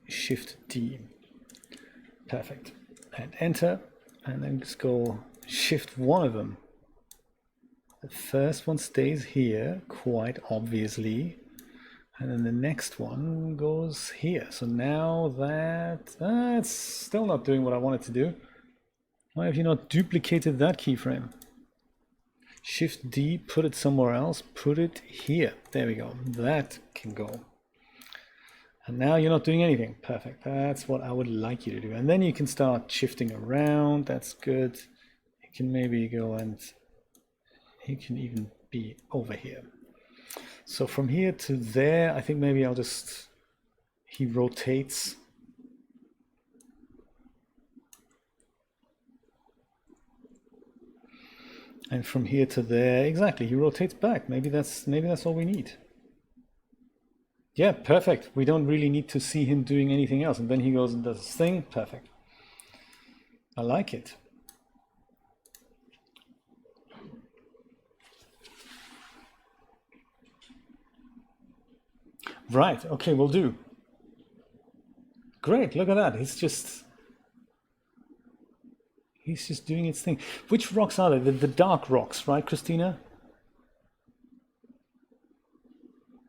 Shift D. Perfect. And enter, and then just go shift one of them. The first one stays here, quite obviously. And then the next one goes here. So now that's still not doing what I wanted to do. Why have you not duplicated that keyframe? Shift D, put it somewhere else, put it here. There we go. That can go. And now you're not doing anything. Perfect. That's what I would like you to do. And then you can start shifting around. That's good. You can maybe go and he can even be over here. So from here to there, I think maybe I'll just, he rotates. And from here to there, exactly, he rotates back. Maybe that's all we need. Yeah, perfect. We don't really need to see him doing anything else. And then he goes and does his thing. Perfect. I like it. Right, okay, we'll do. Great, look at that. He's just doing its thing. Which rocks are they? The dark rocks, right, Christina?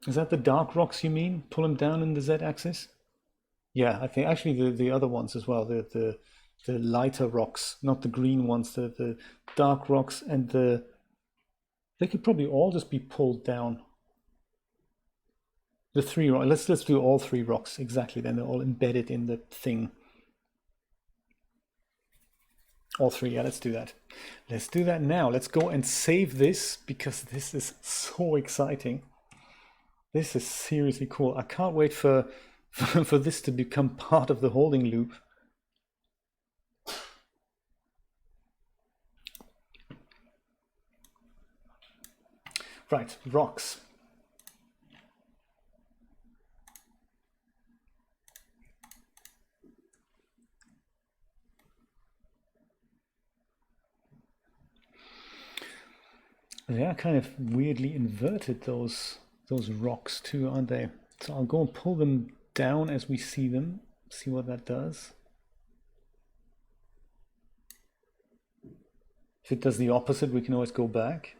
Is that the dark rocks you mean? Pull them down in the Z-axis? Yeah, I think actually the other ones as well, the lighter rocks, not the green ones, the dark rocks, and they could probably all just be pulled down. The three rocks, let's do all three rocks, exactly, then they're all embedded in the thing. All three, yeah, let's do that. Let's do that now. Let's go and save this because this is so exciting. This is seriously cool. I can't wait for this to become part of the holding loop. Right, rocks. They are kind of weirdly inverted, those rocks too, aren't they? So I'll go and pull them down as we see them, see what that does. If it does the opposite, we can always go back.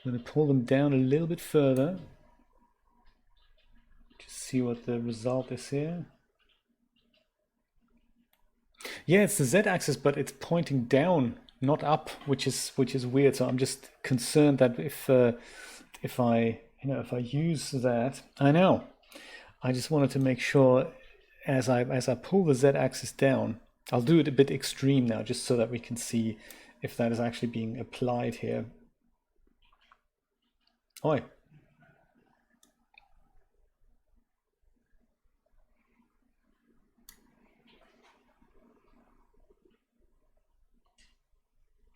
I'm going to pull them down a little bit further. Just see what the result is here. Yeah, it's the z-axis, but it's pointing down, not up, which is weird. So I'm just concerned that if I if I use that, I know. I just wanted to make sure as I pull the z-axis down, I'll do it a bit extreme now, just so that we can see if that is actually being applied here. Oi.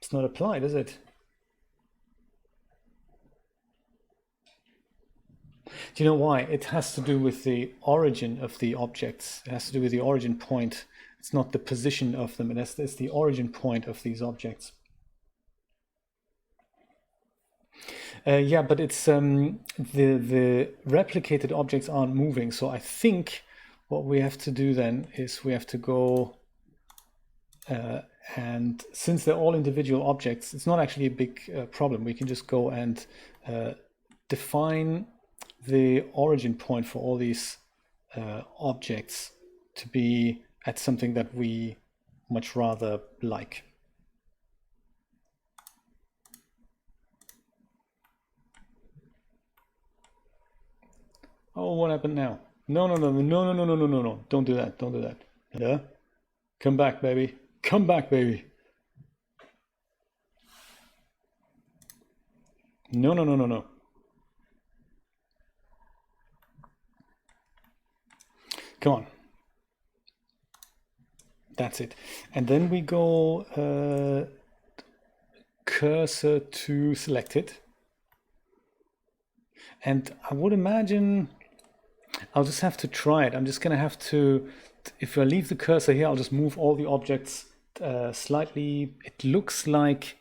It's not applied, is it? Do you know why? It has to do with the origin of the objects. It has to do with the origin point. It's not the position of them. It's the origin point of these objects. Yeah, but it's the replicated objects aren't moving. So I think what we have to do then is we have to go and since they're all individual objects, it's not actually a big problem. We can just go and define the origin point for all these objects to be at something that we much rather like. Oh, what happened now? No, no, no, no, no, no, no, no, no, no. Don't do that. Don't do that. Yeah? Come back, baby. Come back, baby. No, no, no, no, no. Come on. That's it. And then we go cursor to selected. And I would imagine I'll just have to try it. I'm just going to have to, if I leave the cursor here, I'll just move all the objects slightly. It looks like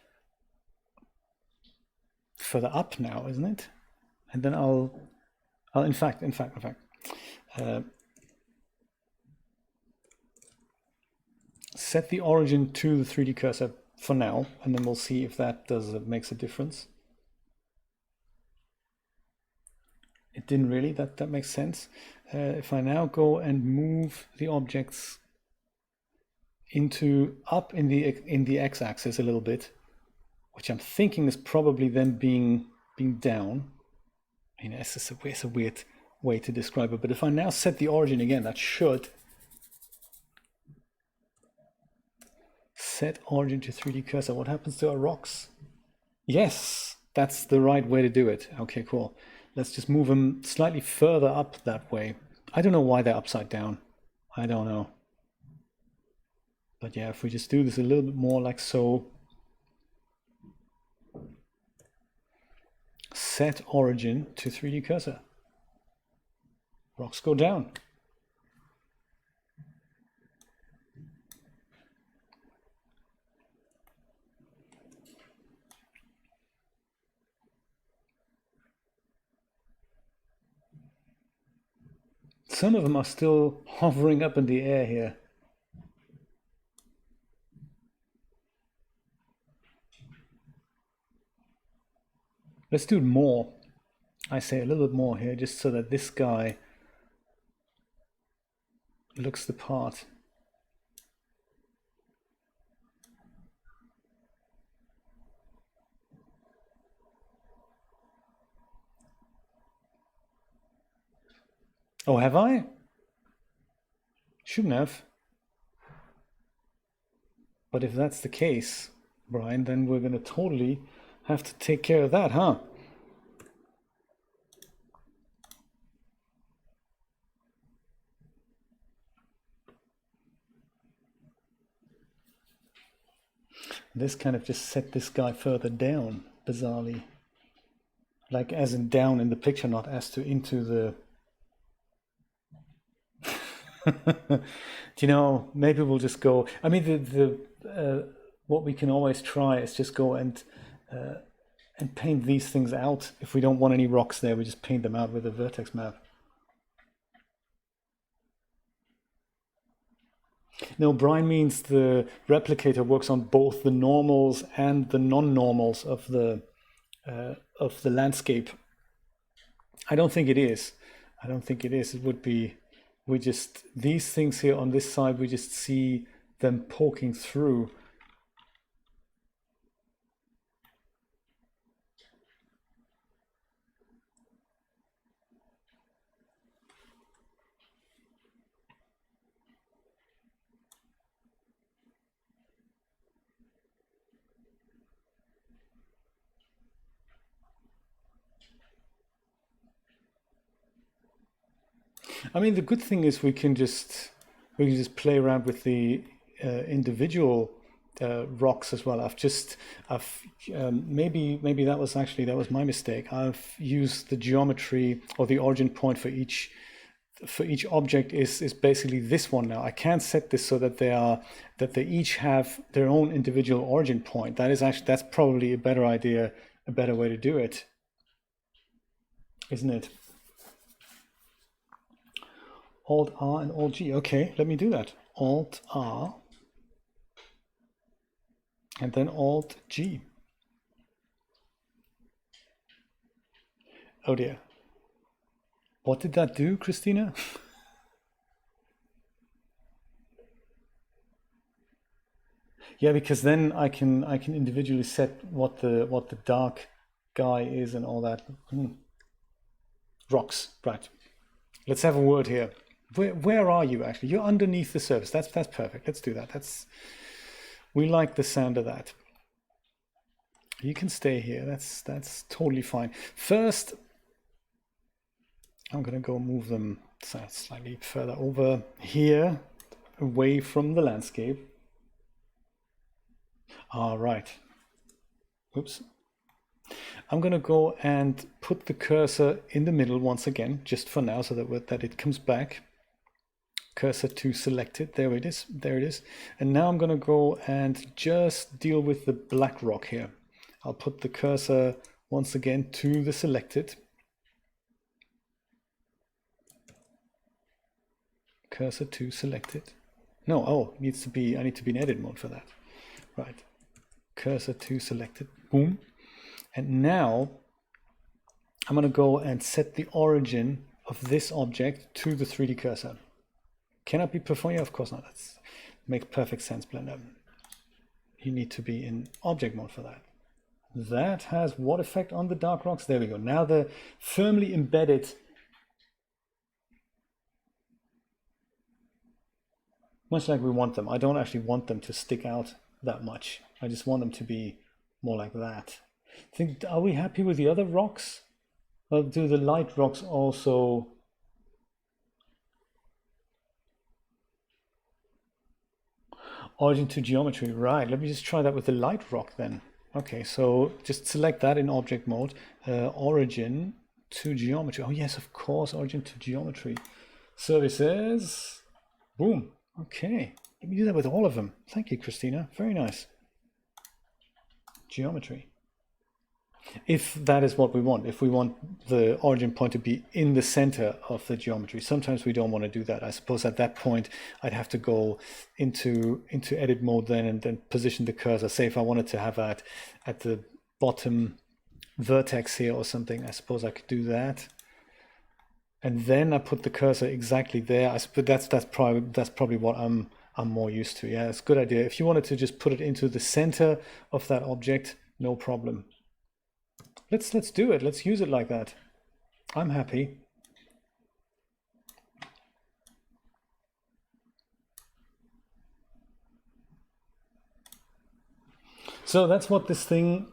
further up now, isn't it? And then I'll in fact, set the origin to the 3D cursor for now, and then we'll see if that makes a difference. It didn't really, that makes sense. If I now go and move the objects up in the x-axis a little bit, which I'm thinking is probably them being down. I mean, it's a weird way to describe it, but if I now set the origin again, that should set origin to 3D cursor. What happens to our rocks? Yes, that's the right way to do it. Okay, cool. Let's just move them slightly further up that way. I don't know why they're upside down. I don't know. But yeah, if we just do this a little bit more like so. Set origin to 3D cursor. Rocks go down. Some of them are still hovering up in the air here. Let's do more. I say a little bit more here, just so that this guy looks the part. Oh, have I? Shouldn't have. But if that's the case, Brian, then we're going to totally have to take care of that, huh? This kind of just set this guy further down, bizarrely. Like as in down in the picture, not as to into the... Do you know, maybe we'll just go... I mean, what we can always try is just go and paint these things out. If we don't want any rocks there, we just paint them out with a vertex map. No, Brian means the replicator works on both the normals and the non-normals of the landscape. I don't think it is. I don't think it is. It would be, these things here on this side, we just see them poking through. I mean, the good thing is we can just play around with the individual rocks as well. Maybe that was my mistake. I've used the geometry or the origin point for each object is basically this one now. I can't set this so that they each have their own individual origin point. That's probably a better idea, a better way to do it, isn't it? Alt R and Alt G. Okay, let me do that. Alt R and then Alt G. Oh dear. What did that do, Christina? Yeah, because then I can individually set what the dark guy is and all that. Rocks, right. Let's have a word here. Where are you actually? You're underneath the surface. That's perfect. Let's do that. We like the sound of that. You can stay here. That's totally fine. First, I'm gonna go move them slightly further over here, away from the landscape. All right. Oops. I'm gonna go and put the cursor in the middle once again, just for now, so that it comes back. Cursor to selected. There it is. There it is. And now I'm gonna go and just deal with the black rock here. I'll put the cursor once again to the selected. Cursor to selected. No, oh, I need to be in edit mode for that. Right. Cursor to selected. Boom. And now I'm going to go and set the origin of this object to the 3D cursor. Can it be performed? Yeah, of course not. That makes perfect sense, Blender. You need to be in object mode for that. That has what effect on the dark rocks? There we go. Now they're firmly embedded. Much like we want them. I don't actually want them to stick out that much. I just want them to be more like that. Are we happy with the other rocks? Well, do the light rocks also? Origin to geometry, right. Let me just try that with the light rock then. Okay, so just select that in object mode. Origin to geometry. Oh yes, of course, origin to geometry. Services. Boom. Okay, let me do that with all of them. Thank you, Christina. Very nice. Geometry. If that is what we want, if we want the origin point to be in the center of the geometry. Sometimes we don't want to do that. I suppose at that point I'd have to go into edit mode then and then position the cursor. Say if I wanted to have that at the bottom vertex here or something, I suppose I could do that. And then I put the cursor exactly there. I suppose that's probably what I'm more used to. Yeah, it's a good idea. If you wanted to just put it into the center of that object, no problem. Let's do it. Let's use it like that. I'm happy. So that's what this thing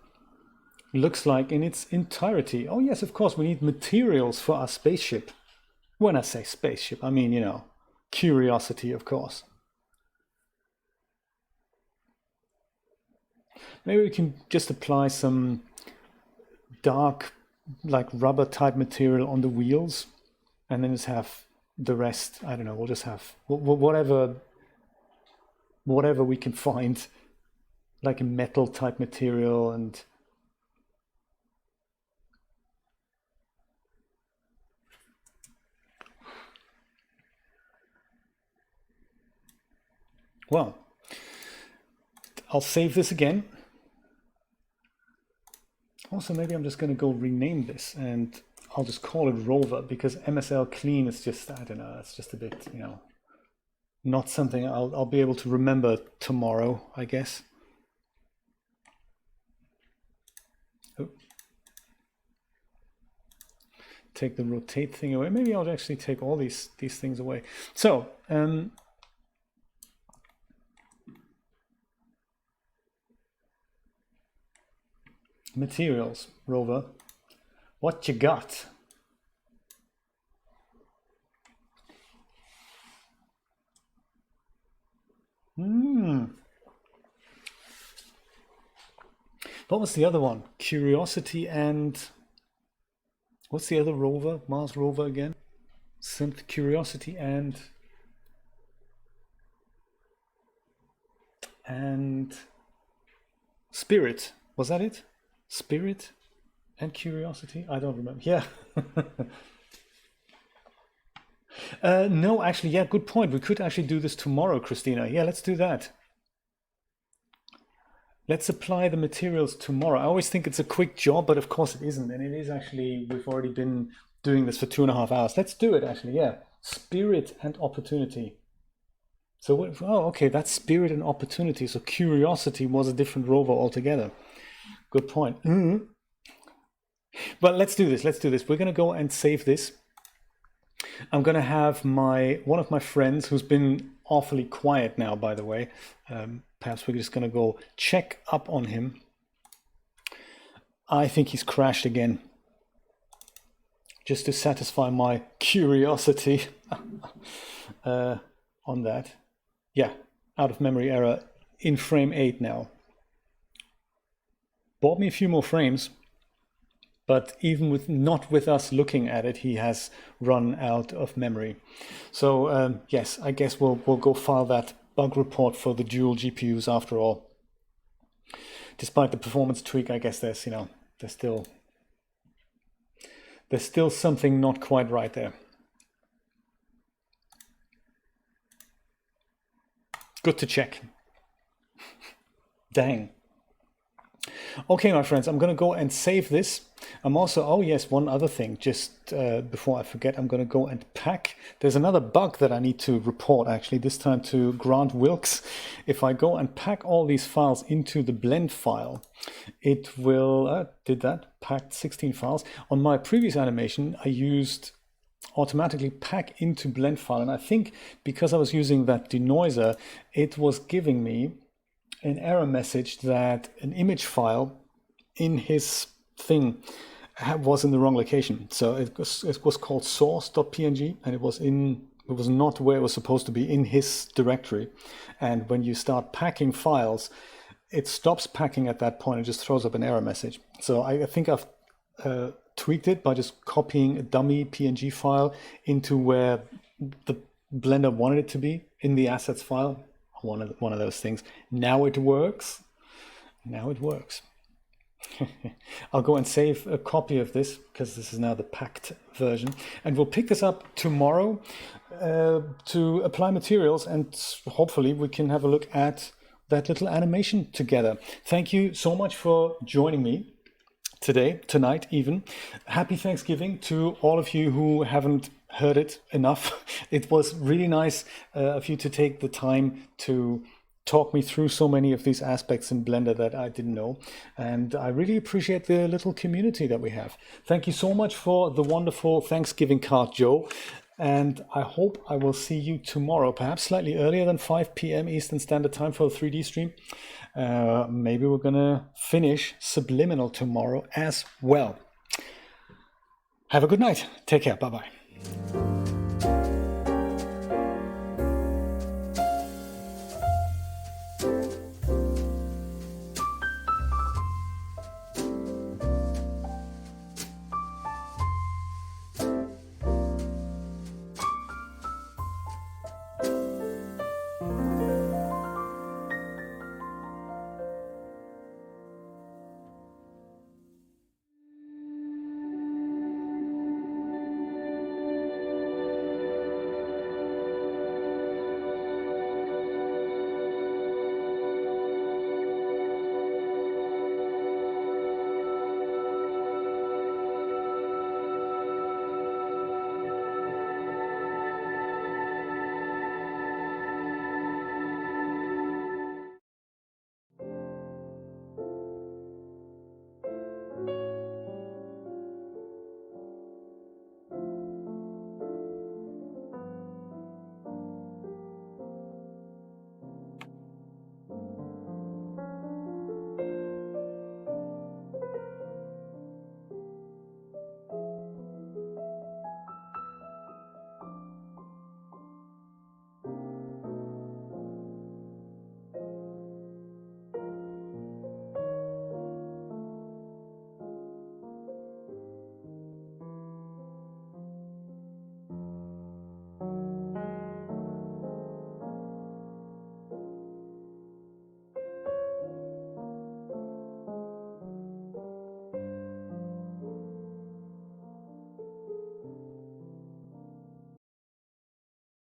looks like in its entirety. Oh yes, of course, we need materials for our spaceship. When I say spaceship, I mean, you know, Curiosity, of course. Maybe we can just apply some dark, like rubber type material on the wheels, and then just have the rest. I don't know. We'll just have whatever we can find, like a metal type material. And well, I'll save this again. Also, maybe I'm just going to go rename this and I'll just call it Rover, because MSL clean is just, I don't know, it's just a bit, you know, not something I'll be able to remember tomorrow, I guess. Oh. Take the rotate thing away. Maybe I'll actually take all these things away. So materials, Rover. What you got? What was the other one? Curiosity and what's the other rover? Mars rover again? Synth Curiosity and Spirit. Was that it? Spirit and Curiosity? I don't remember. Yeah. No, actually, yeah, good point. We could actually do this tomorrow, Christina. Yeah, let's do that. Let's apply the materials tomorrow. I always think it's a quick job, but of course it isn't. And it is actually, we've already been doing this for 2.5 hours. Let's do it, actually, yeah. Spirit and opportunity. So, oh, okay, that's spirit and opportunity. So curiosity was a different rover altogether. Good point. But let's do this. Let's do this. We're going to go and save this. I'm going to have one of my friends who's been awfully quiet now, by the way. Perhaps we're just going to go check up on him. I think he's crashed again. Just to satisfy my curiosity on that. Yeah, out of memory error in frame 8 now. Bought me a few more frames, but even not with us looking at it, he has run out of memory. So yes, I guess we'll go file that bug report for the dual GPUs after all. Despite the performance tweak, I guess there's still something not quite right there. Good to check. Dang. Okay, my friends, I'm going to go and save this. I'm also, oh yes, one other thing, just before I forget, I'm going to go and pack. There's another bug that I need to report, actually, this time to Grant Wilkes. If I go and pack all these files into the blend file, it will, did that, packed 16 files. On my previous animation, I used automatically pack into blend file, and I think because I was using that denoiser, it was giving me an error message that an image file in his thing was in the wrong location. So it was called source.png, and it was not where it was supposed to be in his directory. And when you start packing files, it stops packing at that point and just throws up an error message. So I think I've tweaked it by just copying a dummy PNG file into where the Blender wanted it to be in the assets file. One of those things. Now it works. Now it works. I'll go and save a copy of this because this is now the packed version, and we'll pick this up tomorrow to apply materials, and hopefully we can have a look at that little animation together. Thank you so much for joining me tonight even. Happy Thanksgiving to all of you who haven't heard it enough. It was really nice of you to take the time to talk me through so many of these aspects in Blender that I didn't know. And I really appreciate the little community that we have. Thank you so much for the wonderful Thanksgiving card, Joe. And I hope I will see you tomorrow, perhaps slightly earlier than 5 p.m. Eastern Standard Time for the 3D stream. Maybe we're going to finish Subliminal tomorrow as well. Have a good night. Take care. Bye-bye.